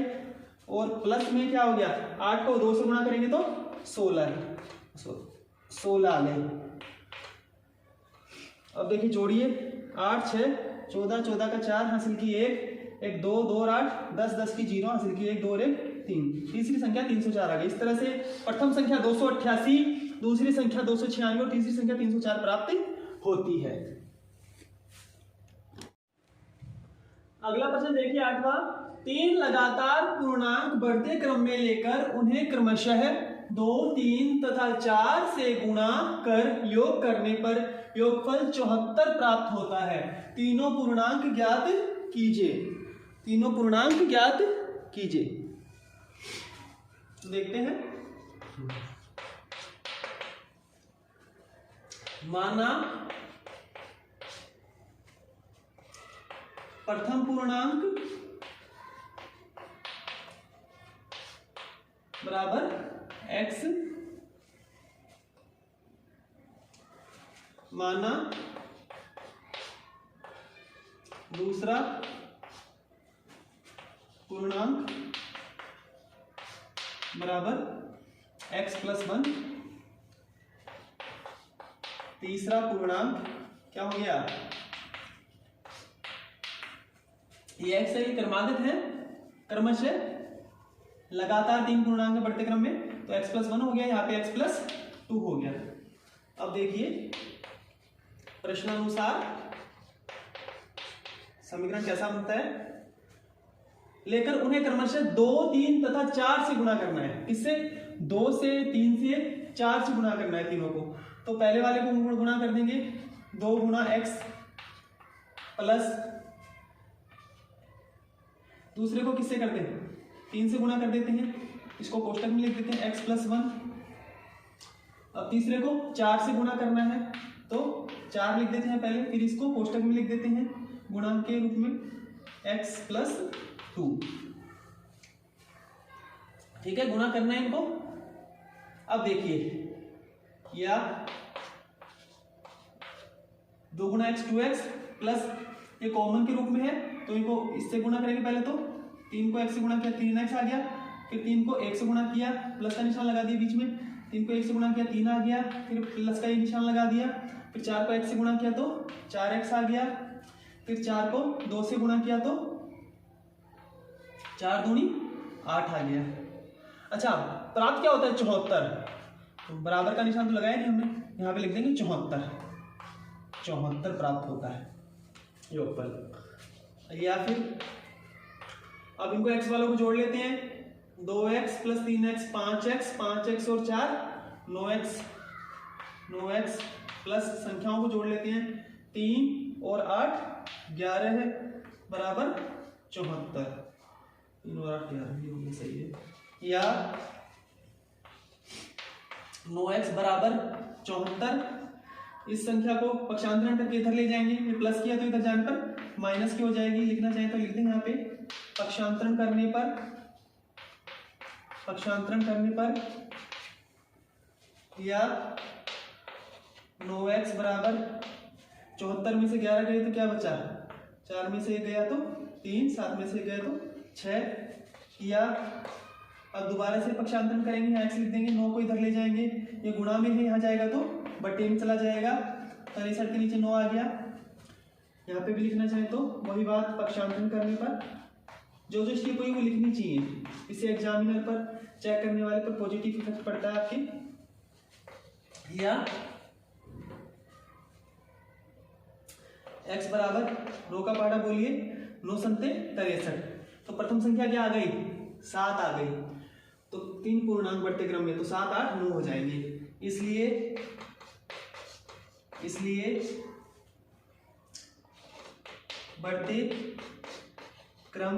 और प्लस में क्या हो गया 8 को 2 से गुणा करेंगे तो 16 आ गए। अब देखिए जोड़िए 8 6 14 14 का 4 हासिल की 1 2 2 और 8 10 10 की 0 हासिल की 1 2 और 1 3। तीसरी संख्या 304 आ गई। इस तरह से प्रथम संख्या 288, दूसरी संख्या 296 और तीसरी संख्या 304 प्राप्त होती है। अगला प्रश्न देखिए 8वां, 3 लगातार पूर्णांक बढ़ते क्रम में लेकर उन्हें क्रमशः 2 3 तथा 4 से गुणा कर योग करने पर योगफल 74 प्राप्त होता है। तीनों पूर्णांक ज्ञात कीजिए, तीनों पूर्णांक ज्ञात कीजिए। देखते हैं, माना प्रथम पूर्णांक बराबर x, माना दूसरा पूर्णांक बराबर x प्लस 1, तीसरा पूर्णांक क्या हो गया ये x है, ये क्रमागत है, क्रमशः लगातार 3 पूर्णांक बढ़ते क्रम में, तो x + 1 हो गया, यहाँ पे x + 2 हो गया। अब देखिए प्रश्नानुसार समीकरण कैसा बनता है, लेकर उन्हें क्रमशः 2, 3 तथा 4 से गुणा करना है। किससे? 2 से, 3 से, 4 से गुणा करना है तीनों को। तो पहले वाले को गुणा कर देंगे, 2 गुणा x प्लस, दूसरे को किससे करते हैं? 3 से गुणा कर देते हैं, इसको कोष्टक में लिख देते हैं x + 1। अब तीसरे को 4 से गुणा करना है, तो 4 लिख देते हैं पहले, फिर इसको कोष्टक में लिख देते हैं गुणांक के रूप में x + 2। ठीक है, गुणा करना है इनको। अब देखिए, या 2 गुणा x 2x प्लस, ये कॉमन के रूप में है तो इनको इससे गुणा करेंगे पहले। तो 3 को x से गुणा किया 3x आ गया, फिर 3 को 1 से गुणा किया, प्लस का निशान लगा दिया बीच में, 3 को 1 से गुणा किया 3 आ गया, फिर प्लस का ये निशान लगा दिया, फिर 4 को x से गुणा किया तो 4x आ गया, फिर 4 को 2 से गुणा किया तो 4 दूनी 8 आ गया। अच्छा, प्राप्त क्या होता है? 74। तो बराबर का निशान तो लगाया नहीं हमने, यहाँ पे लिख देंगे 74 प्राप्त होता है योगफल। या फिर अब इनको x वालों को जोड़ लेते हैं, 2x + 3x 5x, 5x और 4 9x, 9x प्लस संख्याओं को जोड़ लेते हैं, 3 और 8 11 है, बराबर 74। 3 और 8 11 ये हो गया, सही है। या 9x बराबर 74, इस संख्या को पक्षांतरण करके इधर ले जाएंगे, ये प्लस किया तो इधर जाने पर माइनस की हो जाएगी, लिखना चाहें तो लिख देंगे यहाँ पे पक्षांतरण करने पर या 9x बराबर 74 में से 11 गए तो क्या बचा? 4 में से 1 गया तो 3, 7 में से 1 गया तो 6। या अब दोबारा से पक्षांतरण करेंगे, यहाँ x लिख देंगे, 9 को इधर ले जाएंगे, ये गुणा में है, यहाँ जाएगा तो बट्टे में चला जाएगा, 63 के नीचे 9 आ गया। यहाँ पे भी लिखना चाहे तो वही बात, पक्षांतरण करने पर जो स्टेप हुई वो लिखनी चाहिए, इससे एग्जामिनर पर, चेक करने वाले पर पॉजिटिव इफेक्ट पड़ता है आपके। या x बराबर 9 का पाड़ा बोलिए, 9 संते 63, तो प्रथम संख्या क्या आ गई? 7 आ गई, तो 3 पूर्णांक बढ़ते क्रम में, तो 7 8 9 हो जाएंगे। इसलिए बढ़ते क्रम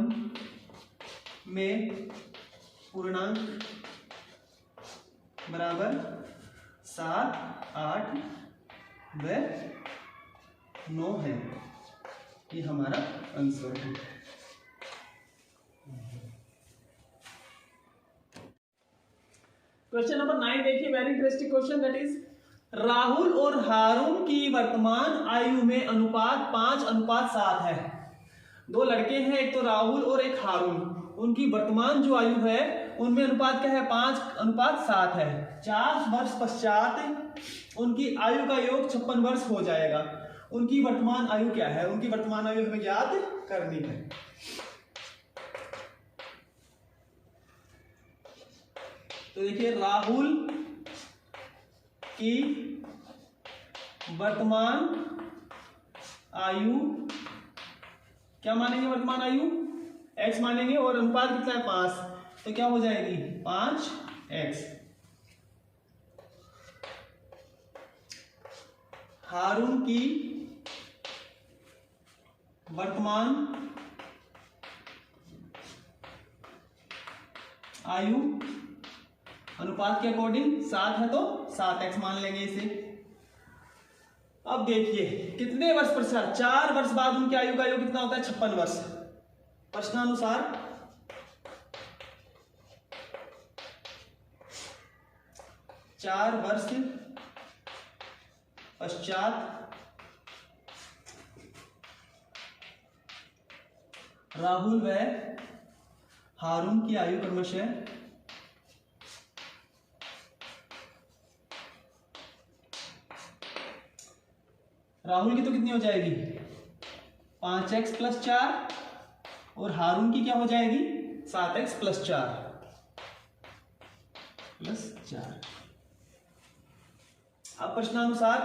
में पूर्णांक बराबर 7 8 व 9 है, ये हमारा आंसर है। क्वेश्चन नंबर 9 देखिए, very interesting question, that is Rahul और हारून की वर्तमान आयु में अनुपात 5:7 है। 2 लड़के हैं, एक तो राहुल और एक हारून, उनकी वर्तमान जो आयु है उनमें अनुपात क्या है? 5:7 है। 4 वर्ष पश्चात उनकी आयु का योग 56 वर्ष हो जाएगा। उनकी वर्तमान आयु क्या है? उनकी वर्तमान आयु हमें ज्ञात करनी है। तो देखिए, राहुल की वर्तमान आयु क्या मानेंगे? वर्तमान आयु x मानेंगे, और अनुपात कितना है? 5, तो क्या हो जाएगी? 5x। हारून की वर्तमान आयु अनुपात के अकॉर्डिंग 7 है, तो 7x मान लेंगे इसे। अब देखिए, कितने वर्ष पश्चात? 4 वर्ष बाद उनकी आयु का योग कितना होता है? 56 वर्ष। प्रश्नानुसार 4 वर्ष पश्चात राहुल व हारून की आयु क्रमशः राहुल की तो कितनी हो जाएगी? 5x + 4 और हारून की क्या हो जाएगी 7x प्लस 4 अब प्रश्नानुसार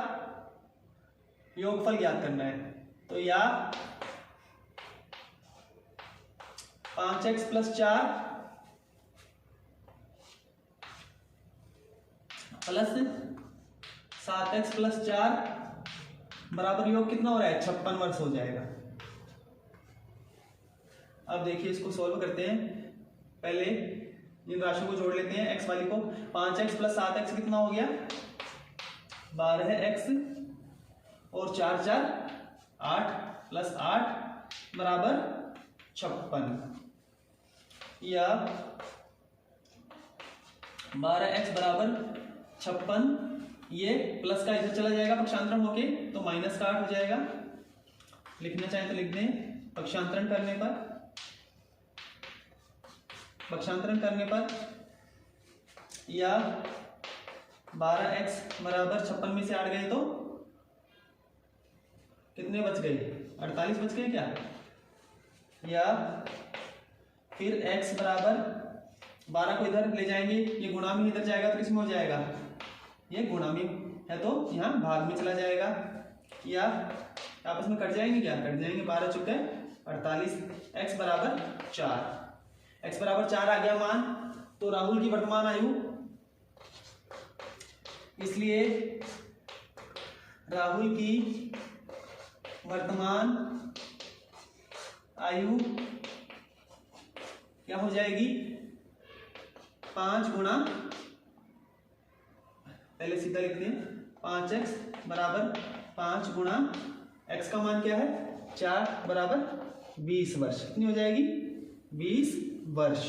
योगफल ज्ञात करना है, तो या 5x plus 4 plus 7x plus 4 बराबर योग कितना हो रहा है 56 वर्ष हो जाएगा। अब देखिए इसको सॉल्व करते हैं। पहले इन राशियों को जोड़ लेते हैं, x वाली को। 5x प्लस 7x कितना हो गया 12x और 4 4 8 प्लस 8 बराबर 56, या 12x बराबर 56, ये प्लस का इधर चला जाएगा पक्षांतरण होके तो माइनस का 8 हो जाएगा। लिखना चाहें तो लिख दें। पक्षांतरण करने पर या 12x बराबर 56 में से 8 गए तो कितने बच गए 48 बच गए क्या, या फिर x बराबर 12 को इधर ले जाएंगे, ये गुणा में इधर जाएगा तो किसमें हो जाएगा, ये गुणा में है तो यहाँ भाग में चला जाएगा, या आपस में कट जाएंगे क्या, कट जाएंगे। 12 चुके 48, x बराबर 4, x बराबर 4 आ गया मान। तो राहुल की वर्तमान आयु, इसलिए राहुल की वर्तमान आयु क्या हो जाएगी 5 गुणा, पहले सीधा लिखते हैं 5x बराबर 5 गुणा x का मान क्या है 4 बराबर 20 वर्ष। कितनी हो जाएगी 20 वर्ष।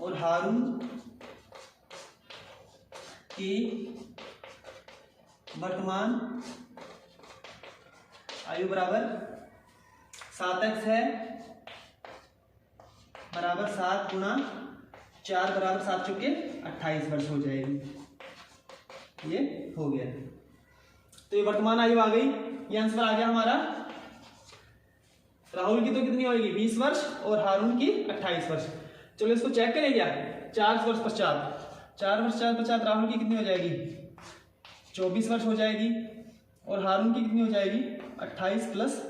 और हारून की वर्तमान आयु बराबर 7x है बराबर 7 गुणा 4 बराबर 7 चुके 28 वर्ष हो जाएगी। ये हो गया, तो ये वर्तमान आयु आ गई, ये आंसर आ गया हमारा। राहुल की तो कितनी होगी 20 वर्ष और हारून की 28 वर्ष। चलो इसको चेक करें क्या, 4 वर्ष पश्चात 4 वर्ष पश्चात राहुल की कितनी हो जाएगी 24 वर्ष हो जाएगी, और हारून की कितनी हो जाएगी 28 प्लस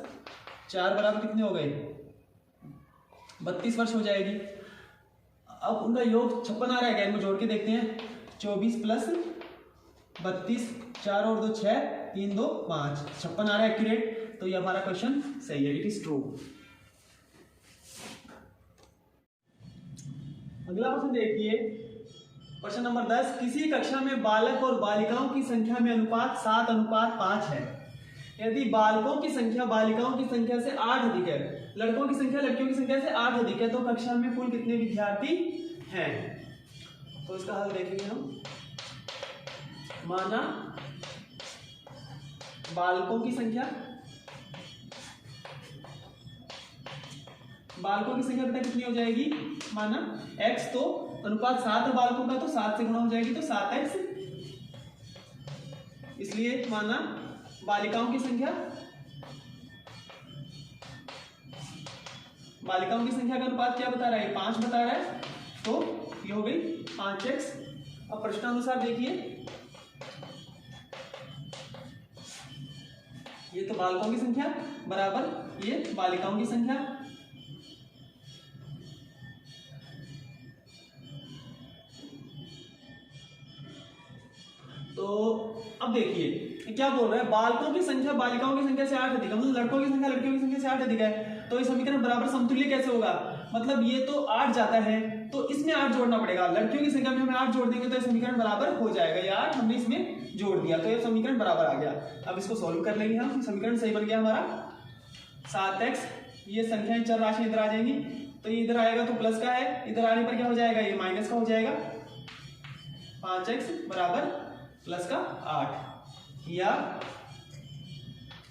4 बराबर कितने हो गए 32 वर्ष हो जाएगी। अब उनका योग 56 आ रहा है क्या, इनको जोड़ के देखते हैं। 24 प्लस 32, 4 और 2 6, 3 2 5, 56 आ रहा है एक्यूरेट। तो ये हमारा क्वेश्चन सही है, इट इज ट्रू। अगला प्रश्न देखिए, प्रश्न नंबर 10। किसी कक्षा में बालक और बालिकाओं की संख्या में अनुपात 7:5 है। यदि बालकों की संख्या बालिकाओं की संख्या से 8 अधिक है, लड़कों की संख्या लड़कियों की संख्या से 8 अधिक है, तो कक्षा में कुल कितने विद्यार्थी हैं। तो इसका हल देखेंगे हम। माना बालकों की संख्या बेटा कितनी हो जाएगी, माना x तो अनुपात 7 है बालकों का, तो 7 से गुणा हो जाएगी तो 7x, इसलिए माना बालिकाओं की संख्या का अनुपात क्या बता रहा है 5 बता रहा है, तो ये हो गई 5x। अब प्रश्नानुसार देखिए, ये तो बालकों की संख्या बराबर ये बालिकाओं की संख्या, तो अब देखिए क्या बोल रहा है, बालकों की संख्या बालिकाओं की संख्या से 8 अधिक है, मतलब लड़कों की संख्या लड़कियों की संख्या से 8 अधिक है। तो ये समीकरण बराबर समतुल्य कैसे होगा, मतलब ये तो 8 जाता है तो इसमें 8 जोड़ना पड़ेगा, लड़कियों की संख्या में हमें 8 जोड़ देंगे तो ये समीकरण बराबर हो जाएगा। ये 8 हमने इसमें जोड़ दिया तो ये समीकरण बराबर आ गया। अब इसको सॉल्व कर लेंगे हम, समीकरण सही बन गया हमारा 7x। ये संख्याएं चर राशि इधर आ जाएंगी, तो ये इधर आएगा तो प्लस का है, इधर आने पर क्या हो जाएगा ये माइनस का हो जाएगा। 5x बराबर प्लस का 8, या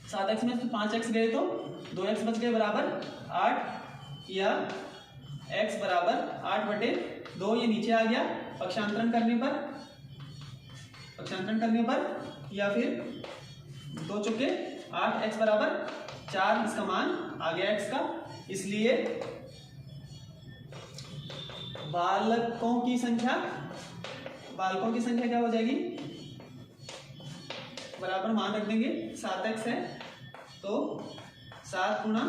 7x में से 5x गए तो 2x बच गए बराबर 8, या x बराबर 8/2, ये नीचे आ गया। पक्षांतरण करने पर या फिर 2 चुके 8, x बराबर 4 इसका मान आ गया x का, इसलिए बालकों की संख्या क्या हो जाएगी, बराबर मान रख देंगे 7x है तो 7 गुणा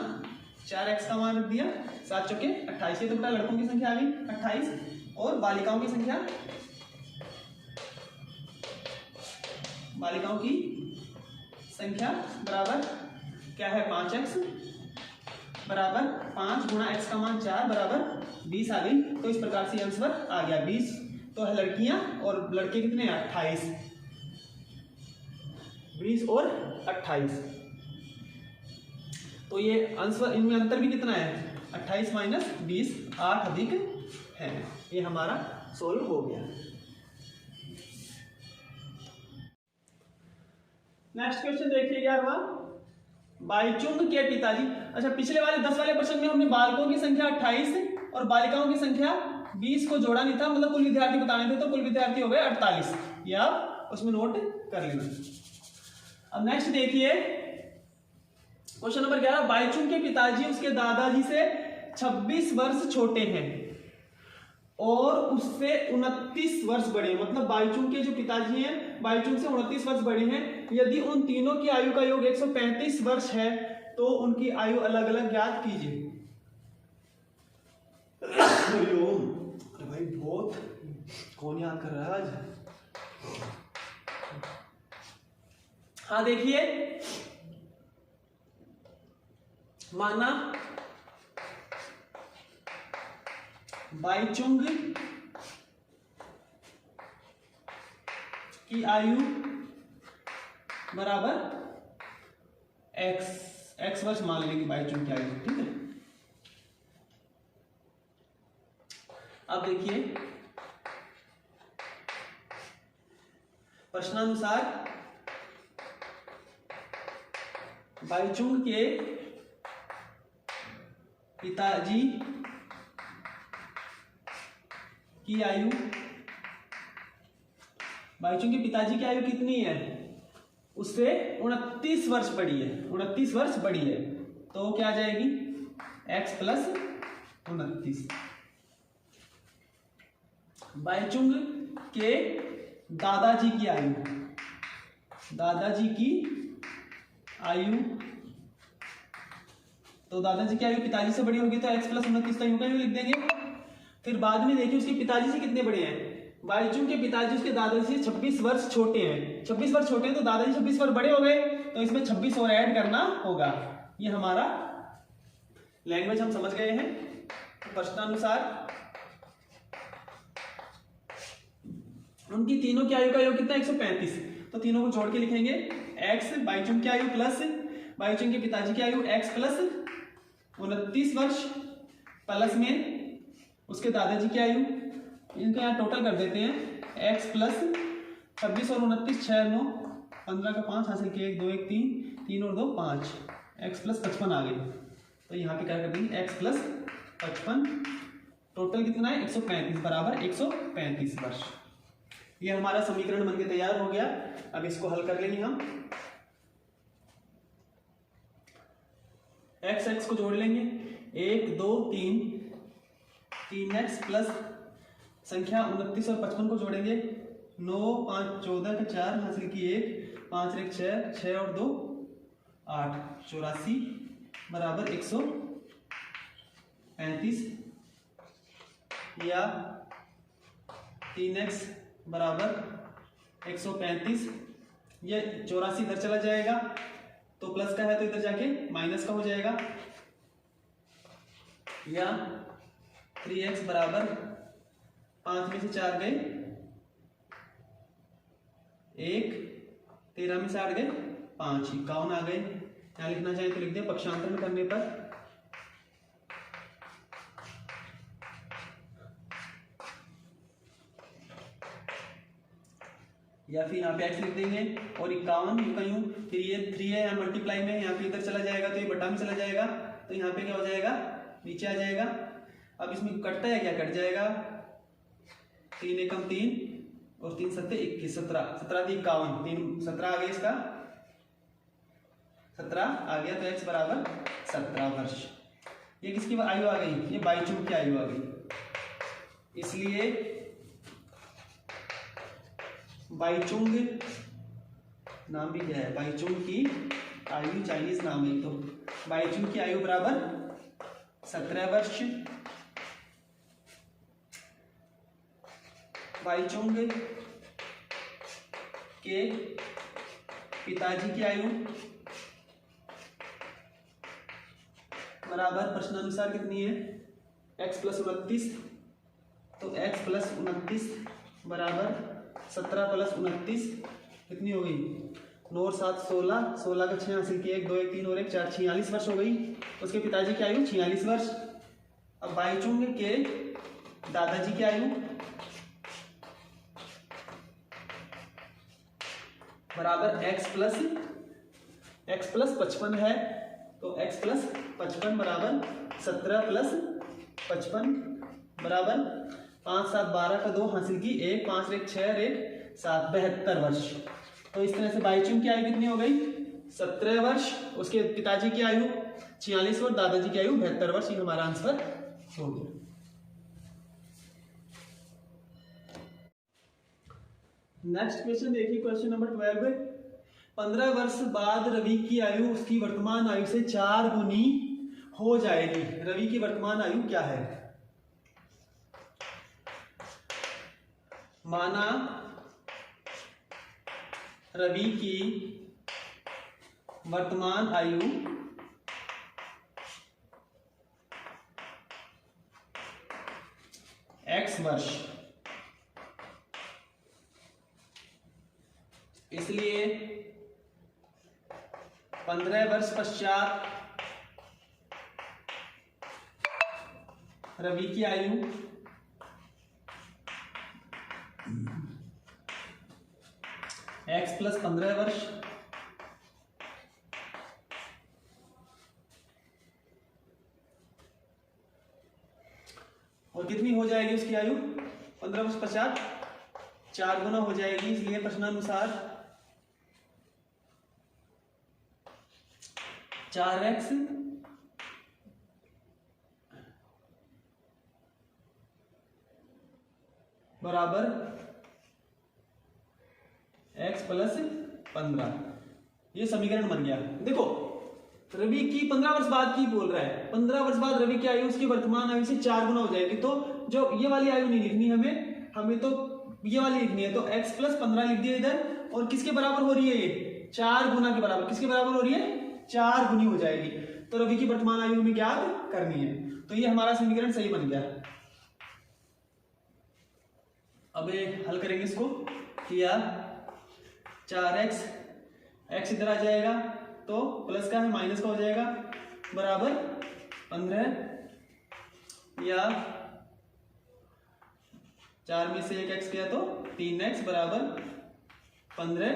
4x का मान रख दिया, 7 चौके 28। तो बेटा लड़कों की संख्या आ गई 28 और बालिकाओं की संख्या बराबर क्या है 5x बराबर 5 गुणा x का मान 4 बराबर 20 आ गई। तो इस प्रकार से आंसर आ गया 20। तो है लड़कियां और लड़के कितने हैं 28, 20 और 28। तो ये आंसर इनमें अंतर भी कितना है 28 माइनस 20 8 अधिक है। ये हमारा सोल्व हो गया। नेक्स्ट क्वेश्चन देखिए 11वां, बाईचुंग के पिताजी। अच्छा, पिछले वाले 10 वाले प्रश्न में हमने बालकों की संख्या 28 और बालिकाओं की संख्या 20 को जोड़ा नहीं था, मतलब कुल विद्यार्थी बताने थे, तो कुल विद्यार्थी हो गए 48। ये आप उसमें नोट कर लेना। अब नेक्स्ट देखिए क्वेश्चन नंबर 11, बाईचुंग के पिताजी उसके दादाजी से 26 वर्ष छोटे हैं और उससे 29 वर्ष बड़े, मतलब बाईचुंग के जो पिताजी हैं बाईचुंग से 29 वर्ष बड़े हैं। यदि उन तीनों की आयु का योग 135 वर्ष है तो उनकी आयु अलग अलग ज्ञात कीजिए। अरे भाई बहुत कौन याद कर रहा है आज। हाँ देखिए, माना बाईचुंग की आयु बराबर x वर्ष मान लेंगे बाईचुंग की आयु, ठीक है। अब देखिए प्रश्नानुसार बाईचुंग के पिताजी की आयु, बाईचुंग के पिताजी की आयु कितनी है, उससे 29 वर्ष बड़ी है, 29 वर्ष बड़ी है। तो क्या आ जाएगी x प्लस 29। बाईचुंग के दादाजी की आयु, तो दादाजी की आयु पिताजी से बड़ी होगी तो x प्लस 29 का यूं का यूं लिख देंगे। फिर बाद में देखिए उसके पिताजी से कितने बड़े हैं, बाईचुंग के पिताजी उसके दादाजी से 26 वर्ष छोटे हैं, 26 वर्ष छोटे हैं तो दादाजी 26 वर्ष बड़े हो गए, तो इसमें 26 और ऐड करना होगा। ये हमारा लैंग्वेज हम समझ गए हैं। प्रश्नानुसार उनकी तीनों की आयु का योग कितना 135, तो तीनों को जोड़ के लिखेंगे x बाईचुंग की आयु प्लस बाईचुंग के पिताजी की आयु x प्लस 29 वर्ष प्लस में उसके दादाजी की आयु, इनका यहाँ टोटल कर देते हैं x प्लस 26 और 29 6 9 15 का 5 हासिल किए 1 2 1 3 3 और 2 5 x प्लस 55 आ गई। तो यहाँ पे क्या कर देंगे x प्लस 55, टोटल कितना है 135 बराबर 135 वर्ष। ये हमारा समीकरण बनके तैयार हो गया। अब इसको हल कर लेंगे हम, x को जोड़ लेंगे 1 2 3 3x प्लस संख्या 29 और 55 को जोड़ेंगे 9 5 14 का 4 हासिल की 1 5 1 6 6 और 2 8 84 बराबर 135 या 3x बराबर 135। ये 84 इधर चला जाएगा तो प्लस का है तो इधर जाके माइनस का हो जाएगा, या 3x बराबर 5 में से 4 गए 1 13 में से 8 गए 5 51 आ गए। यहाँ लिखना चाहे तो लिख दे पक्षांतरण करने पर या फिर यहाँ पे x लिख देंगे और 51 का यूं, फिर ये 3 है यहाँ मल्टीप्लाई में, यहाँ पे इधर चला जाएगा तो ये बटा में चला जाएगा, तो यहाँ पे क्या हो जाएगा नीचे आ जाएगा। अब इसमें कटता है क्या, कट जाएगा 3 एकम 3 और 3 सत्ते 21 17 17 × 3 = 51 3 17 आ गया इसका 17 आ गया तो x बराबर 17 वर्ष। ये किसकी आयु आ गई? ये बाईचुंग की आयु आ गई। इसलिए बाईचुंग नाम भी क्या है? बाईचुंग की आयु, चाइनीज नाम है तो बाईचुंग की आयु बराबर 17 वर्ष। बाईचुंग के पिताजी की आयु बराबर प्रश्नानुसार कितनी है? x प्लस 29, तो x प्लस 29 बराबर 17 प्लस 29 कितनी हो गई? 9 और 7 16, 16 का 6 हासिल किया, 1 2 1 3 और 1 4, 46 वर्ष हो गई। उसके पिताजी की आयु 46 वर्ष। अब बाईचुंग के दादाजी की आयु बराबर x प्लस 55 है, तो x प्लस 55 बराबर 17 प्लस 55 बराबर 5 7 12 का 2 हासिल की, 1 5 1 6 और 1 7, 72 वर्ष। तो इस तरह से बाईचुंग की आयु कितनी हो गई? 17 वर्ष। उसके पिताजी की आयु 46 और दादाजी की आयु 72 वर्ष। ये हमारा आंसर हो गया। नेक्स्ट क्वेश्चन देखिए, क्वेश्चन नंबर 12। 15 वर्ष बाद रवि की आयु उसकी वर्तमान आयु से 4 गुनी हो जाएगी। रवि की वर्तमान आयु क्या है? माना रवि की वर्तमान आयु x वर्ष, इसलिए 15 वर्ष पश्चात रवि की आयु x प्लस 15 वर्ष और कितनी हो जाएगी उसकी आयु? 15 वर्ष पश्चात 4 गुना हो जाएगी। इसलिए प्रश्नानुसार 4x बराबर x प्लस 15, ये समीकरण बन गया। देखो रवि की 15 वर्ष बाद की बोल रहा है, 15 वर्ष बाद रवि की आयु उसकी वर्तमान आयु से 4 गुना हो जाएगी। तो जो ये वाली आयु नहीं लिखनी हमें तो ये वाली लिखनी है। तो x प्लस 15 लिख दिया इधर, और किसके बराबर हो रही है? ये 4 गुना के बराबर। किसके बराबर हो रही है? 4 गुनी हो जाएगी। तो रवि की वर्तमान आयु हमें ज्ञात करनी है। तो ये हमारा समीकरण सही बन गया। अब हल करेंगे इसको। किया 4x, x इधर आ जाएगा तो प्लस का है माइनस का हो जाएगा, बराबर 15 या 4 में से 1 x गया तो 3x बराबर 15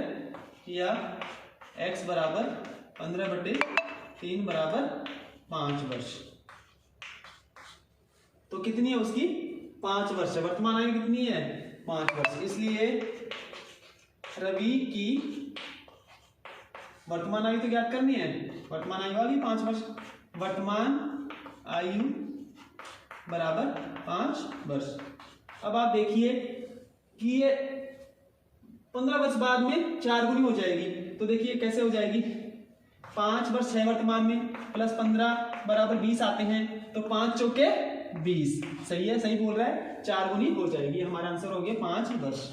या x बराबर 15/3 बराबर 5 वर्ष। तो कितनी है उसकी? 5 वर्ष। वर्तमान आयु कितनी है? 5 वर्ष। इसलिए रवि की वर्तमान आयु तो ज्ञात करनी है। वर्तमान आयु आ गई 5 वर्ष। वर्तमान आयु बराबर 5 वर्ष। अब आप देखिए कि ये 15 वर्ष बाद में 4 गुनी हो जाएगी। तो देखिए कैसे हो जाएगी? 5 वर्ष है वर्तमान में, प्लस 15 बराबर 20 आते हैं, तो 5 चौके 20। सही है, सही बोल रहा है, 4 गुनी हो जाएगी। हमारा आंसर हो गया 5 वर्ष।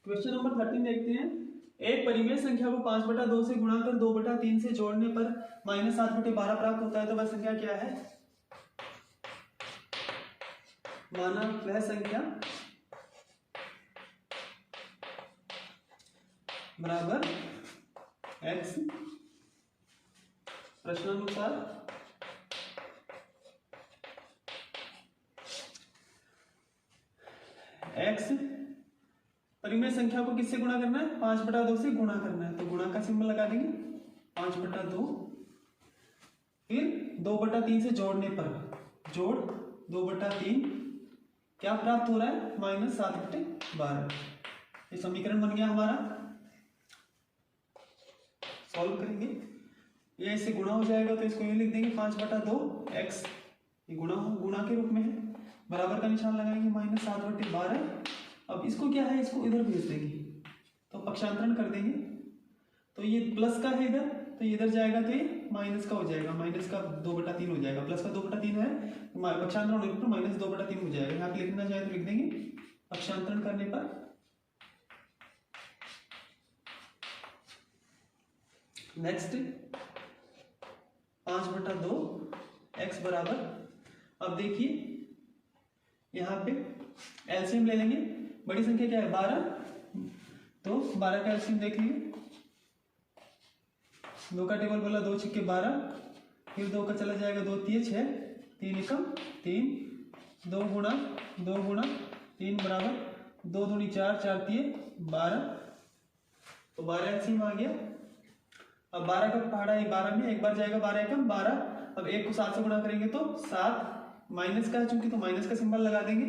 क्वेश्चन नंबर 13 देखते हैं। एक परिमेय संख्या को 5/2 से गुणा कर 2/3 से जोड़ने पर -7/12 प्राप्त होता है। तो वह संख्या क्या है? माना वह संख्या बराबर x प्रश्नानुसार x परिमेय संख्या को किससे गुणा करना है? 5/2 से गुणा करना है। तो गुणा का सिंबल लगा देंगे, 5/2, फिर 2/3 से जोड़ने पर जोड़ 2/3 क्या प्राप्त हो रहा है? -7/12। ये समीकरण बन गया हमारा। सॉल्व करेंगे, ये इससे गुणा हो जाएगा तो इसको ये लिख देंगे 5/2 x, ये गुणा के रूप में है, बराबर का निशान लगाएंगे -7/12। अब इसको क्या है, इसको इधर भेज देंगे तो पक्षांतरण कर देंगे, तो ये प्लस का है इधर, तो इधर जाएगा तो ये माइनस का हो जाएगा, माइनस का 2/3 हो जाएगा, प्लस का 2/3 है, पक्षांतरण होने पर -2/3 हो जाएगा। यहाँ पे लिखना चाहे तो लिख देंगे, पक्षांतरण करने पर नेक्स्ट 5/2 x बराबर, अब देखिए यहाँ पे एलसीएम ले लेंगे, बड़ी संख्या क्या है 12, तो 12 का एलसीएम देख लीजिए, 2 का टेबल बोला 2 छिक्के 12, फिर 2 का चला जाएगा 2 तिये 6, 3 एकम 3, 2 गुणा 3 बराबर 2 दूनी 4, 4 तिये 12, तो 12 एलसीएम आ गया। अब 12 का पहाड़ा है 12 में, एक बार जाएगा 12 एकम 12, अब 1 को 7 से गुणा करेंगे तो 7, माइनस का है चूंकि तो माइनस का सिंबल लगा देंगे।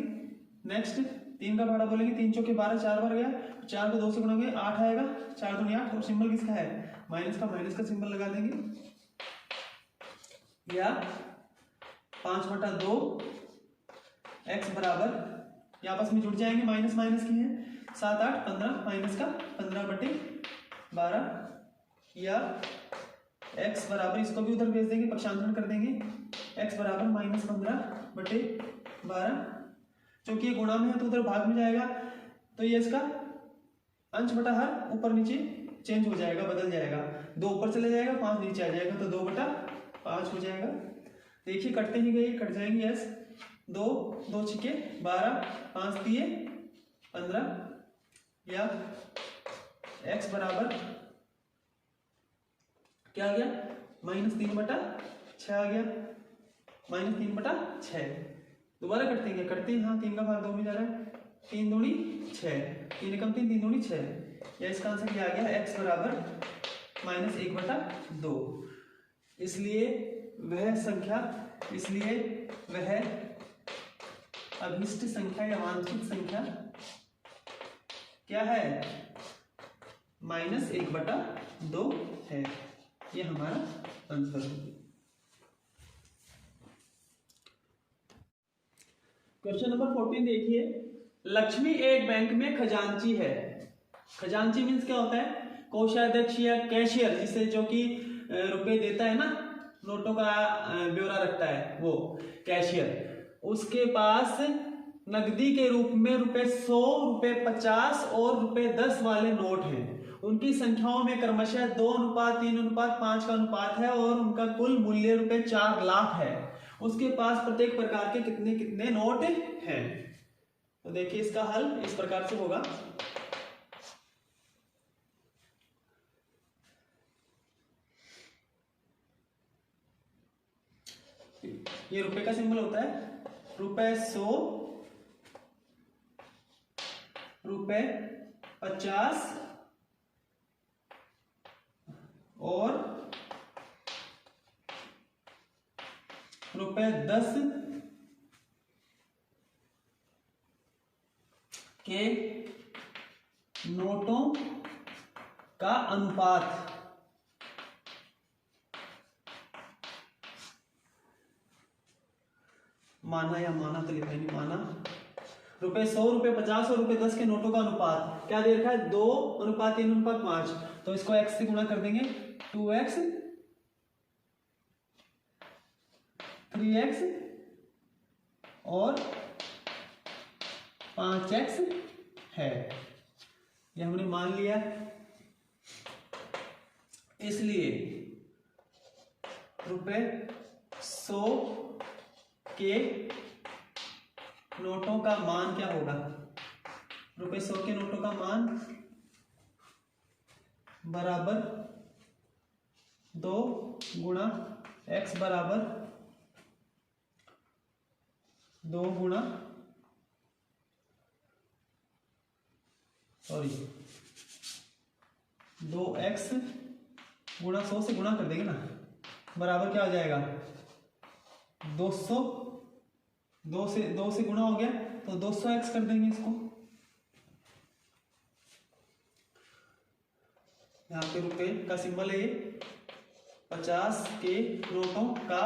नेक्स्ट 3 का पहाड़ा बोलेंगे, 3 चौके 12, 4 बार गया, 4 को 2 से गुणा करेंगे 8 आएगा, 4 दूनी 8, और सिंबल किसका है माइनस का सिंबल लगा देंगे, या 5/2 x बराबर, ये आपस में जुड़ जाएंगे, माइनस माइनस की है, 7 8 15, माइनस का 15/12, या x बराबर, इसको भी उधर भेज देंगे, पक्षांतरण कर देंगे, x बराबर -15/12, क्योंकि ये गुणा में है तो उधर भाग में जाएगा, तो ये इसका अंश बटा हर ऊपर नीचे चेंज हो जाएगा, बदल जाएगा, 2 ऊपर चले जाएगा 5 नीचे आ जाएगा, तो 2/5 हो जाएगा। देखिए कटते ही गए, कट जाएंगे, यस 2 2 छिके 12, 5 तिये 15, या x बराबर क्या आ गया -3/6 आ गया, -3/6। दोबारा करते हैं, करते हैं, हाँ 3 का भाग 2 में जा रहा है, 3 दूनी 6, 3 एकम 3, 3 दूनी 6, या इसका आंसर क्या आ गया x बराबर -1/2। इसलिए वह अभिष्ट संख्या या वांछित संख्या क्या है -1/2 है, ये हमारा आंसर है। क्वेश्चन नंबर 14 देखिए, लक्ष्मी एक बैंक में खजांची है। खजांची मीन्स क्या होता है, कोषाध्यक्ष या कैशियर, जिसे जो कि रुपए देता है ना, नोटों का ब्यौरा रखता है, वो कैशियर, उसके पास नकदी के रूप में ₹100, ₹50 और ₹10 वाले नोट हैं। उनकी संख्याओं में क्रमशः 2:3:5 का अनुपात है और उनका कुल मूल्य ₹4 लाख है। उसके पास प्रत्येक प्रकार के कितने कितने नोट हैं। तो देखिए इसका हल इस प्रकार से होगा, ये रुपए का सिंबल होता है, ₹100, ₹50 और ₹10 के नोटों का अनुपात। माना या माना तो लिखा नहीं, माना ₹100, ₹50 और ₹10 के नोटों का अनुपात क्या दे रखा है, 2:3:5। तो इसको x से गुणा कर देंगे, 2x 3x और 5x है, ये हमने मान लिया। इसलिए ₹100 के नोटों का मान क्या होगा, ₹100 के नोटों का मान बराबर 2 गुणा x बराबर 2 गुणा 2x गुणा 100 से गुणा कर देंगे ना, बराबर क्या हो जाएगा 200, 2 से गुणा हो गया तो 200x कर देंगे इसको, यहाँ पे रुपए का सिंबल है ये। 50 के नोटों का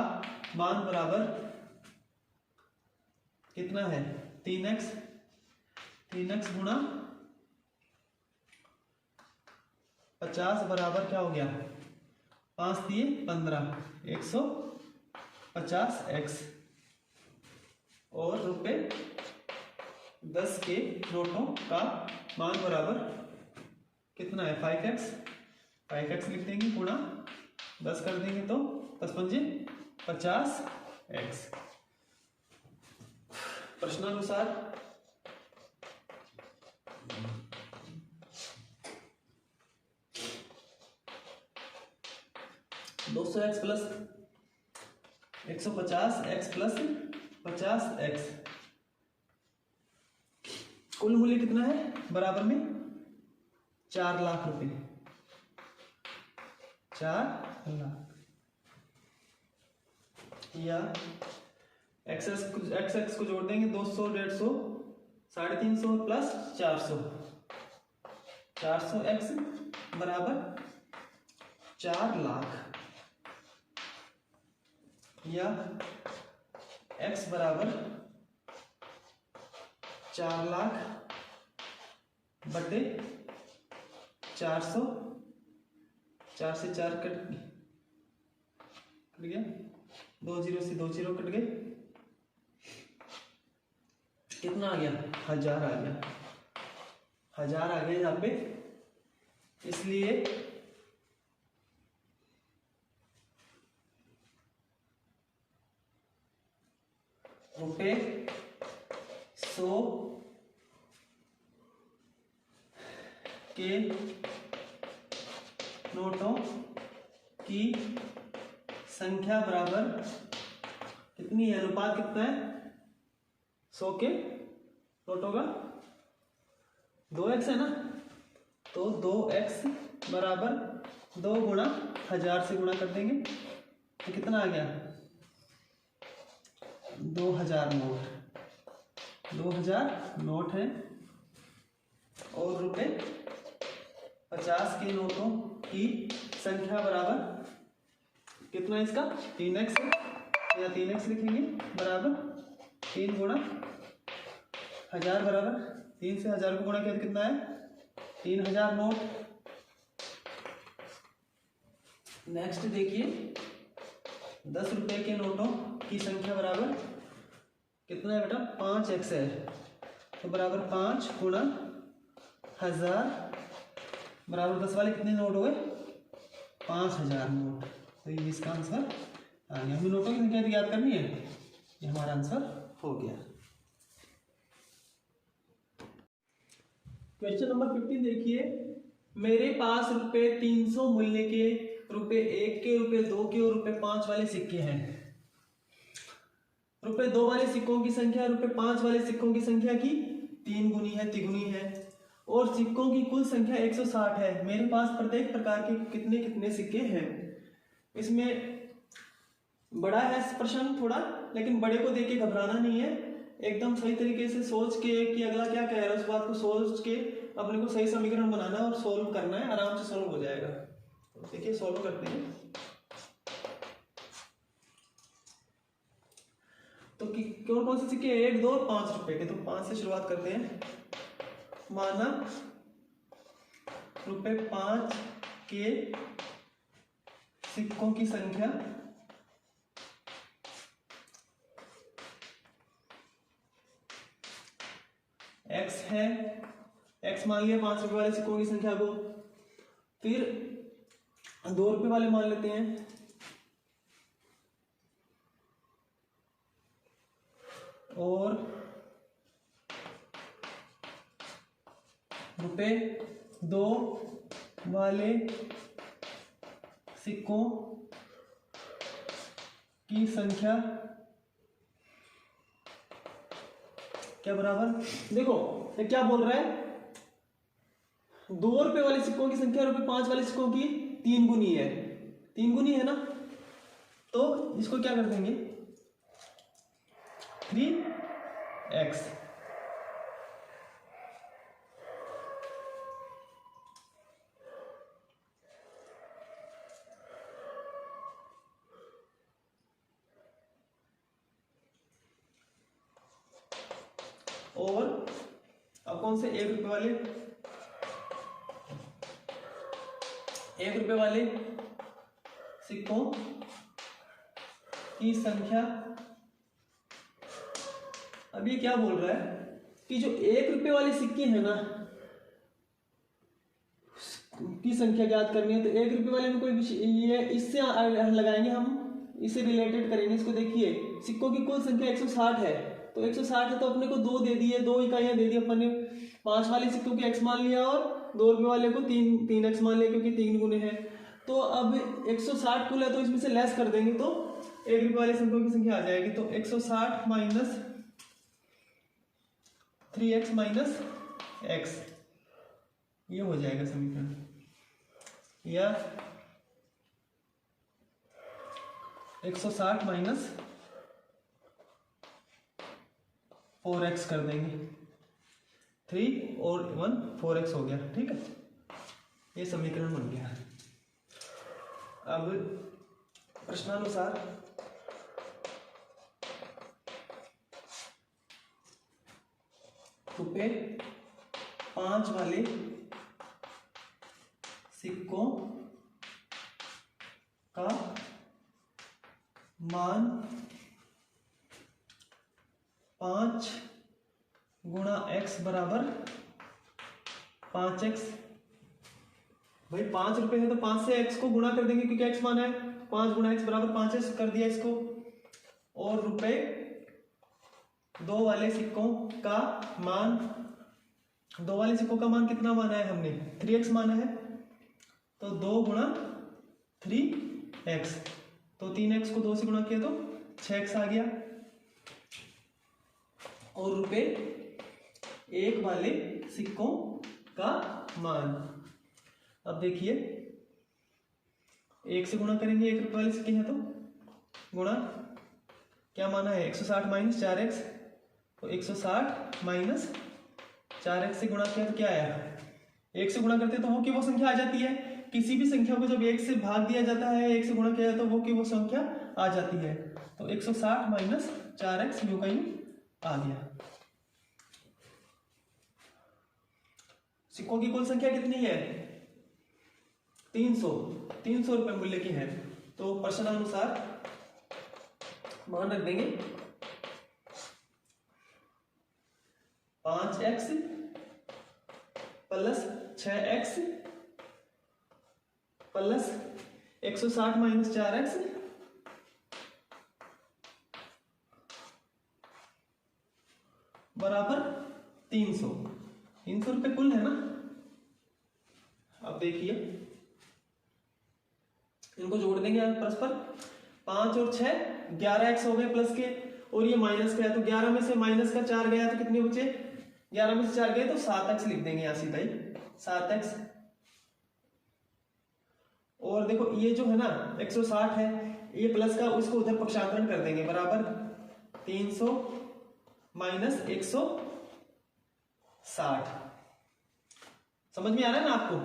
मान बराबर कितना है? 3x। 3x गुणा 50 बराबर क्या हो गया? 5 दिए 15, 150x। और रुपए 10 के नोटों का मान बराबर कितना है? 5x। 5x लिख देंगे गुणा 10 कर देंगे तो 10 पंजे 50x। प्रश्नानुसार 200x plus 150x plus 50x कुल मूल्य कितना है? बराबर में 4 लाख रुपए। 4 लाख। या एक्स को जोड़ देंगे 200, 150, 350 प्लस 400। 400x बराबर 4 लाख। या x बराबर 4 लाख बटे 400। 4 से 4 कट गया, 2 जीरो से 2 जीरो कट गए। कितना आ गया? 1000 आ गया। 1000 आ गया यहाँ पे। इसलिए रुपए 100 के नोटों की संख्या बराबर कितनी है? अनुपात कितना है 100 के नोटों का? 2x है ना, तो 2x बराबर 2 गुणा 1000 से गुणा कर देंगे तो कितना आ गया? 2000 नोट। 2000 नोट है। और रुपए 50 के नोटों की संख्या बराबर कितना है इसका? 3x है, या 3x लिखेंगे बराबर 3 गुणा 1000 बराबर 3 से 1000 को गुणा किया तो कितना है? 3000 नोट। नेक्स्ट देखिए 10 रुपए के नोटों की संख्या बराबर कितना है बेटा? 5x है, तो बराबर 5 गुणा 1000 बराबर 10 वाले कितने नोट हो गए? 5000 नोट। तो ये इसका आंसर आ गया। हमें नोटों की संख्या याद करनी है, ये हमारा आंसर हो गया। क्वेश्चन नंबर 15 देखिए, मेरे पास रुपए 300 मूल्य के रुपए 1 के, रुपए 2 के और रुपए 5 वाले सिक्के हैं। रुपए 2 वाले सिक्कों की संख्या रुपए 5 वाले सिक्कों की संख्या की 3 गुनी है, तिगुनी है, और सिक्कों की कुल संख्या 160 है। मेरे पास प्रत्येक प्रकार के कितने कितने सिक्के हैं? इसमें बड़ा है प्रश्न थोड़ा, लेकिन बड़े को देख के घबराना नहीं है। एकदम सही तरीके से सोच के कि अगला क्या कह रहा है उस बात को सोच के अपने को सही समीकरण बनाना और सोल्व करना है। आराम से सोल्व हो जाएगा। देखिए सोल्व करते हैं। तो कौन कौन से सिक्के? 1, 2 और 5 रुपए के। तो 5 से शुरुआत करते हैं। माना रुपए 5 के सिक्कों की संख्या x है। x मान लिया 5 रुपए वाले सिक्कों की संख्या को। फिर 2 रुपए वाले मान लेते हैं। और रुपए 2 वाले सिक्कों की संख्या क्या बराबर? देखो ये क्या बोल रहा है? 2 रुपए वाले सिक्कों की संख्या रुपए 5 वाले सिक्कों की 3 गुनी है। 3 गुनी है ना, तो इसको क्या कर देंगे? 3x। और अब कौन से 1 रुपये वाले, 1 रुपये वाले सिक्कों की संख्या। अब ये क्या बोल रहा है कि जो 1 रुपये वाले सिक्के हैं ना की संख्या ज्ञात करनी है। तो 1 रुपये वाले में कोई ये इससे लगाएंगे हम, इससे रिलेटेड करेंगे इसको। देखिए सिक्कों की कुल संख्या 160 है, तो 160 है तो अपने को 2 दे दिए, 2 इकाइयां दे दी अपन ने। 5 वाले सिक्कों की x मान लिया और 2 रुपये वाले को 3x मान लिया क्योंकि 3 गुने है। तो अब 160 कुल है तो इसमें से लेस कर देंगे तो 1 रुपये वाले सिक्कों की संख्या आ जाएगी। तो 160 माइनस 3x माइनस x, ये हो जाएगा समीकरण। या 160 माइनस 4x कर देंगे, 3 और 1 4x हो गया। ठीक है, ये समीकरण बन गया। अब प्रश्नानुसार रुपये 5 वाले सिक्कों का मान 5 गुणा x बराबर 5x। भाई 5 रुपए है तो 5 से x को गुणा कर देंगे क्योंकि x मान है। 5 गुणा x बराबर 5x कर दिया इसको। और रुपए 2 वाले सिक्कों का मान, 2 वाले सिक्कों का मान कितना माना है हमने, 3x माना है। तो 2 गुणा 3x, तो 3x को 2 से गुणा किया तो 6x आ गया। और रुपए 1 वाले सिक्कों का मान, अब देखिए 1 से गुणा करेंगे, 1 रुपये वाले सिक्के हैं तो गुणा क्या माना है 160 माइनस 4x, तो 160 माइनस 4x से गुणा किया तो क्या आया, 1 से गुणा करते तो वो की वो संख्या आ जाती है। किसी भी संख्या को जब 1 से भाग दिया जाता है, 1 से गुणा किया जाता है तो वो की वो संख्या आ जाती है। तो 160 माइनस 4x यूं का यूं आ गया। सिक्कों की कुल संख्या कितनी है, 300 रुपए मूल्य की है। तो प्रश्नानुसार मान रख देंगे 5x plus 6x plus 160 minus 4x बराबर 300 रुपए कुल है ना। अब देखिए इनको जोड़ देंगे परस्पर, 5 और 6 11x हो गए प्लस के, और ये माइनस का है तो 11 में से माइनस का 4 गया तो कितने बचे, 11 में से 4 गए तो 7x लिख देंगे यहां सीधा ही 7x। और देखो ये जो है ना 160 है, ये प्लस का उसको उधर पक्षांतरण कर देंगे बराबर 300 माइनस 160। समझ में आ रहा है ना आपको,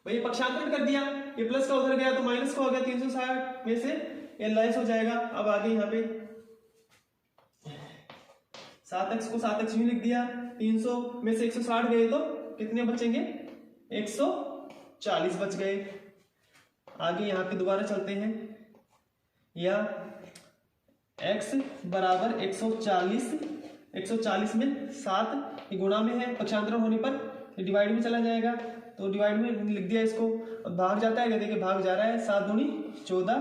भाई पक्षांतरण कर दिया, ये प्लस का उधर गया तो माइनस का हो गया, 360 में से ये लेस हो जाएगा। अब आगे यहाँ पे 7x को 7x यूं लिख दिया, 300 में से 160 गए तो कितने बचेंगे, 140 बच गए। आगे यहाँ पे दोबारा चलते हैं, या x बराबर 140 में 7 गुणा में है, पक्षांतरण होने पर डिवाइड में चला जाएगा तो डिवाइड में लिख दिया इसको। अब भाग जाता है, देखिए भाग जा रहा है, 7 दूनी 14,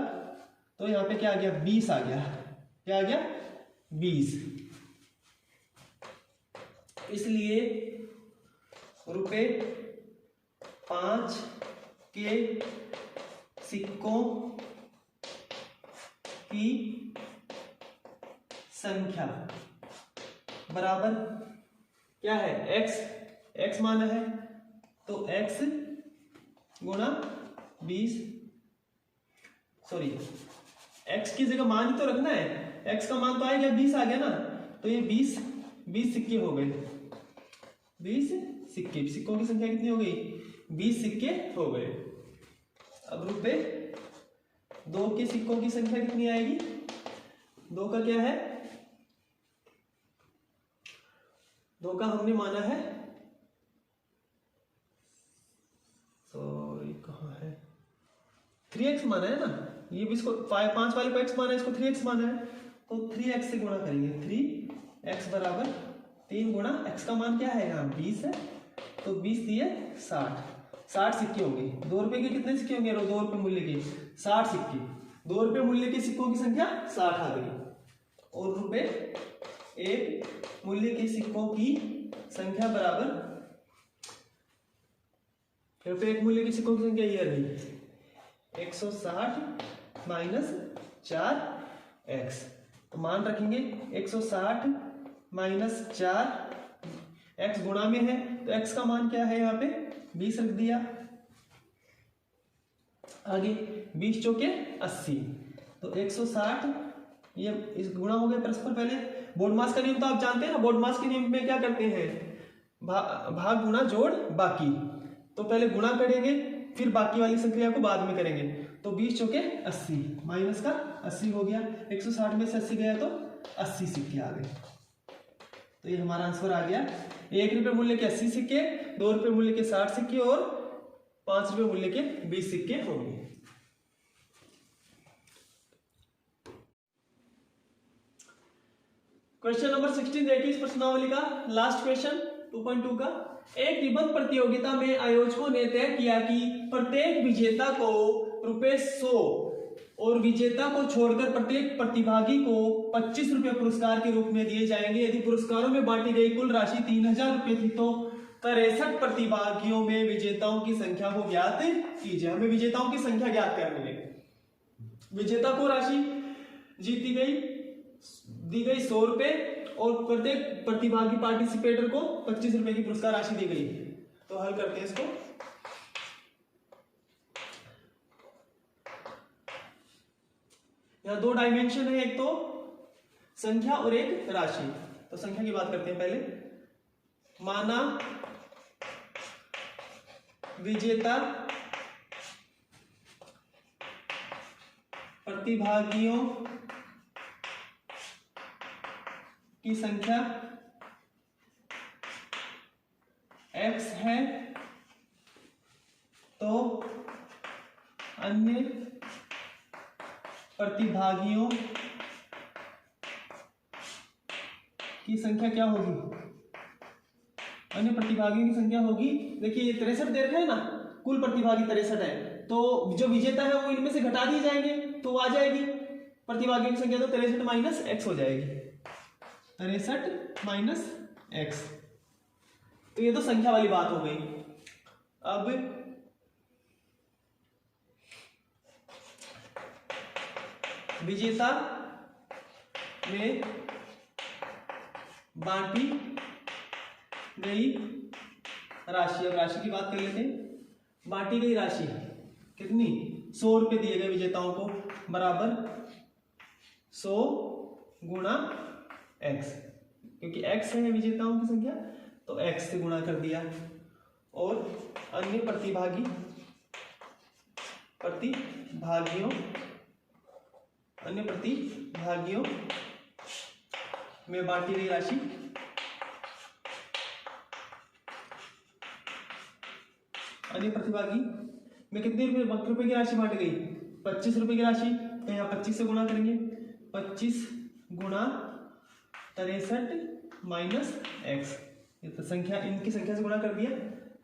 तो यहाँ पे क्या आ गया 20 आ गया। क्या आ गया 20। इसलिए रुपए 5 के सिक्कों की संख्या बराबर क्या है, x माना है तो x गुणा 20, सॉरी x की जगह मान ही तो रखना है, x का मान तो आ गया 20 आ गया ना, तो ये 20 सिक्के हो गए, 20 सिक्के, सिक्कों की संख्या कितनी हो गई, 20 सिक्के हो गए। अब रुपए 2 के सिक्कों की संख्या कितनी आएगी, 2 का क्या है, 2 का हमने माना है, सॉरी कहाँ है, 3x माना है ना, ये भी इसको 5 वाले को x माना है, इसको 3x माना है, तो 3x से गुणा करेंगे। 3x बराबर 3 गुणा x का मान क्या है यहाँ 20 है, तो 20 दिए 60 सिक्के होंगे। 2 रुपए के कितने सिक्के होंगे? 2 रुपए मूल्य के 60 सिक्के। 2 रुपए मूल्य के सिक्कों की संख्या 60 आ गई, और रुपए 1 मूल्य के सिक्कों की संख्या बराबर, रुपए 1 मूल्य के सिक्कों की संख्या ये रही 160 माइनस 4x, तो मान रखेंगे 160 माइनस 4x गुणा में है, तो x का मान क्या है यहाँ पे 20 रख दिया। आगे 20 चौके 80, तो 160 ये इस गुणा हो गया परस्पर। पहले बोर्ड मास का नियम तो आप जानते हैं ना, बोर्ड मास के नियम में क्या करते हैं, भाग गुणा जोड़ बाकी, तो पहले गुणा करेंगे फिर बाकी वाली संख्या को बाद में करेंगे। तो 20 चौके 80 माइनस का 80 हो गया, 160 में से 80 गया तो 80 सिक्के आ गए। तो ये हमारा आंसर आ गया, 1 रुपये मूल्य के 80 सिक्के, 2 रुपये मूल्य के 60 सिक्के और 5 रुपये मूल्य के 20 सिक्के होंगे। क्वेश्चन नंबर 16 देखिए इस प्रश्नावली का लास्ट क्वेश्चन 2.2 का। एक निबंध प्रतियोगिता में आयोजकों ने तय किया कि प्रत्येक विजेता को ₹100 और विजेता को छोड़कर प्रत्येक प्रतिभागी को 25 रुपये पुरस्कार के रूप में दिए जाएंगे। यदि पुरस्कारों में बांटी गई कुल राशि 3000 रुपये थी तो 63 प्रतिभागियों में विजेताओं की संख्या को ज्ञात कीजिए। हमें विजेताओं की संख्या ज्ञात करनी है। विजेता को राशि दी गई 100 रुपए और प्रत्येक प्रतिभागी पार्टिसिपेटर को 25 रुपए की पुरस्कार राशि दी गई। तो हल करते हैं इसको। यहाँ 2 डायमेंशन है, एक तो संख्या और एक राशि। तो संख्या की बात करते हैं पहले। माना विजेता प्रतिभागियों की संख्या x है तो अन्य प्रतिभागियों की संख्या क्या होगी? अन्य प्रतिभागियों की संख्या होगी, देखिए ये 63 दे रखा है ना, कुल प्रतिभागी 63 है, तो जो विजेता है वो इनमें से घटा दिए जाएंगे तो आ जाएगी प्रतिभागियों की संख्या, तो 63 माइनस x हो जाएगी। 63 माइनस x, तो ये तो संख्या वाली बात हो गई। अब विजेता में बांटी गई राशि, अब राशि की बात कर लेते हैं। बांटी गई राशि कितनी? 100 रुपये दिए गए विजेताओं को, बराबर 100 गुणा x, क्योंकि x है विजेताओं की संख्या तो x से गुणा कर दिया। और अन्य प्रतिभागियों में बांटी गई राशि अन्य प्रतिभागी में कितने रुपए की राशि बांट गई? 25 रुपए की राशि, तो यहाँ 25 से गुणा करेंगे। 25 गुणा 63 माइनस x, ये तो संख्या इनकी संख्या से गुणा कर दिया।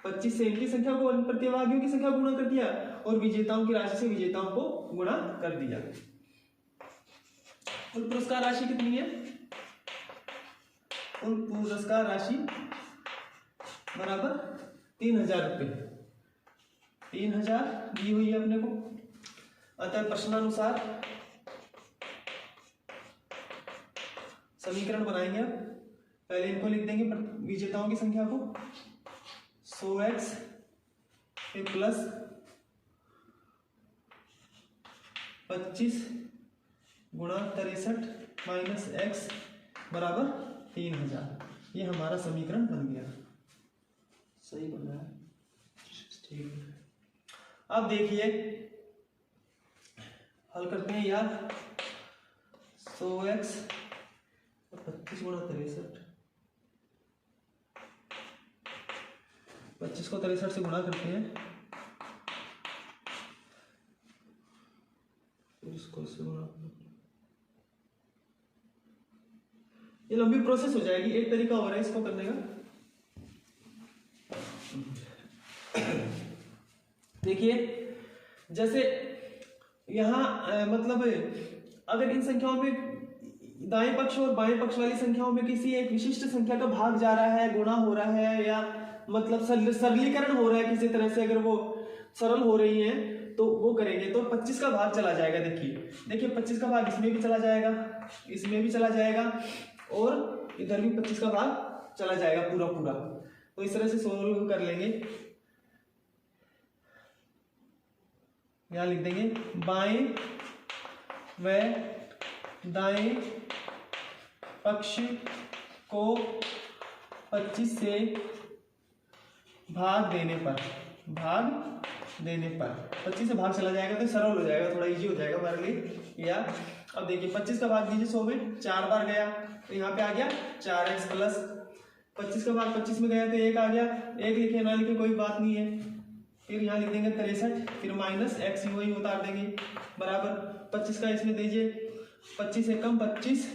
25 से इनकी संख्या को, प्रतिभागियों की संख्या को गुणा कर दिया और विजेताओं की राशि से विजेताओं को गुणा कर दिया। कुल पुरस्कार राशि कितनी है? कुल पुरस्कार राशि बराबर 3000 रुपये, 3000 दी हुई है अपने को। अतः प्रश्नानुसार समीकरण बनाएंगे। अब पहले इनको लिख देंगे विजेताओं की संख्या को, 100x प्लस 25 गुणा 63 माइनस x बराबर 3000। ये हमारा समीकरण बन गया। सही बन रहा है, ठीक है। अब देखिए हल करते हैं यार। 100x 25 गुणा 63 25 को 63 से गुणा करते हैं, इसको इससे गुणा, ये लंबी प्रोसेस हो जाएगी। एक तरीका हो रहा है इसको करने का। देखिए जैसे यहाँ मतलब अगर इन संख्याओं में दाएं पक्ष और बाएं पक्ष वाली संख्याओं में किसी एक विशिष्ट संख्या का भाग जा रहा है, गुणा हो रहा है, या मतलब सरलीकरण हो रहा है किसी तरह से, अगर वो सरल हो रही हैं तो वो करेंगे तो 25 का भाग चला जाएगा। देखिए 25 का भाग इसमें भी चला जाएगा, इसमें भी चला जाएगा, और इधर भी 25 का भाग चला जाएगा पूरा। तो इस तरह से सोल्व कर लेंगे। यहां लिख देंगे बाएं व दाएं पक्ष को 25 से भाग देने पर 25 से भाग चला जाएगा तो सरल हो जाएगा, थोड़ा इजी हो जाएगा हमारे लिए। या अब देखिए 25 का भाग दीजिए 100 में 4 बार गया तो यहाँ पे आ गया 4x प्लस 25 का भाग 25 में गया तो 1 आ गया, 1 लिखे ना लिखे कोई बात नहीं है। फिर यहाँ लिख देंगे 63, फिर माइनस x वही उतार देंगे बराबर 25 का इसमें दीजिए, 25 से कम 25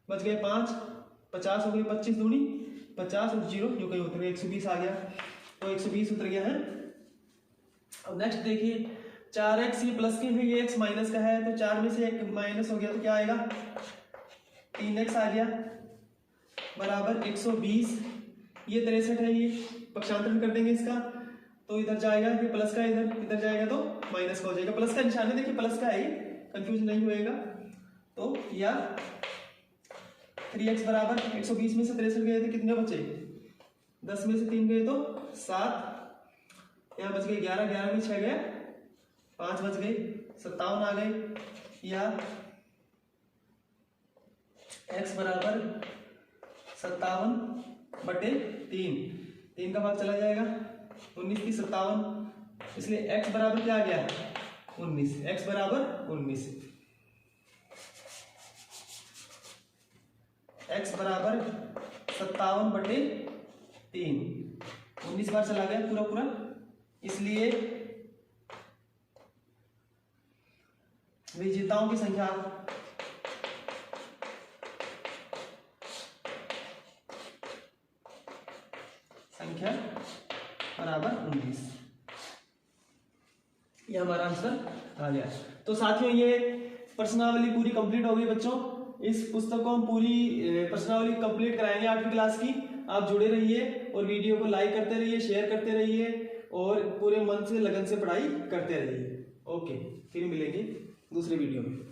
बच गए 5, 50 हो गई, 25 दूनी 50 और 0 जो कहीं उतर गया, 120 आ गया, तो 120 उतर गया है। अब नेक्स्ट देखिए 4x ये प्लस के है, ये x माइनस का है, तो 4 में से 1 माइनस हो गया तो क्या आएगा 3x आ गया बराबर 120, ये 63 है, ये पक्षांतरण कर देंगे इसका तो इधर जाएगा, ये प्लस का इधर जाएगा तो माइनस का हो जाएगा। प्लस का निशान है देखिए, प्लस का है, कंफ्यूज नहीं होएगा। तो या 3x बराबर 120 में से 63 गए थे, कितने बचे 10 में से 3 गए तो 7, यहाँ बच गए 11, 11 में 6 गए 5 बच गए 57 आ गए। या x बराबर 57/3, 3 का भाग चला जाएगा 19 की 57, इसलिए x बराबर क्या आ गया 19, x बराबर 19, x बराबर 57/3, 19 बार चला गया पूरा, इसलिए विजेताओं की संख्या बराबर 19, ये हमारा आंसर आ गया। तो साथियों ये प्रश्नावली पूरी कंप्लीट हो गई बच्चों। इस पुस्तक को हम पूरी प्रश्नावली कंप्लीट कराएंगे 8वीं क्लास की। आप जुड़े रहिए और वीडियो को लाइक करते रहिए, शेयर करते रहिए और पूरे मन से लगन से पढ़ाई करते रहिए। ओके, फिर मिलेंगे दूसरे वीडियो में।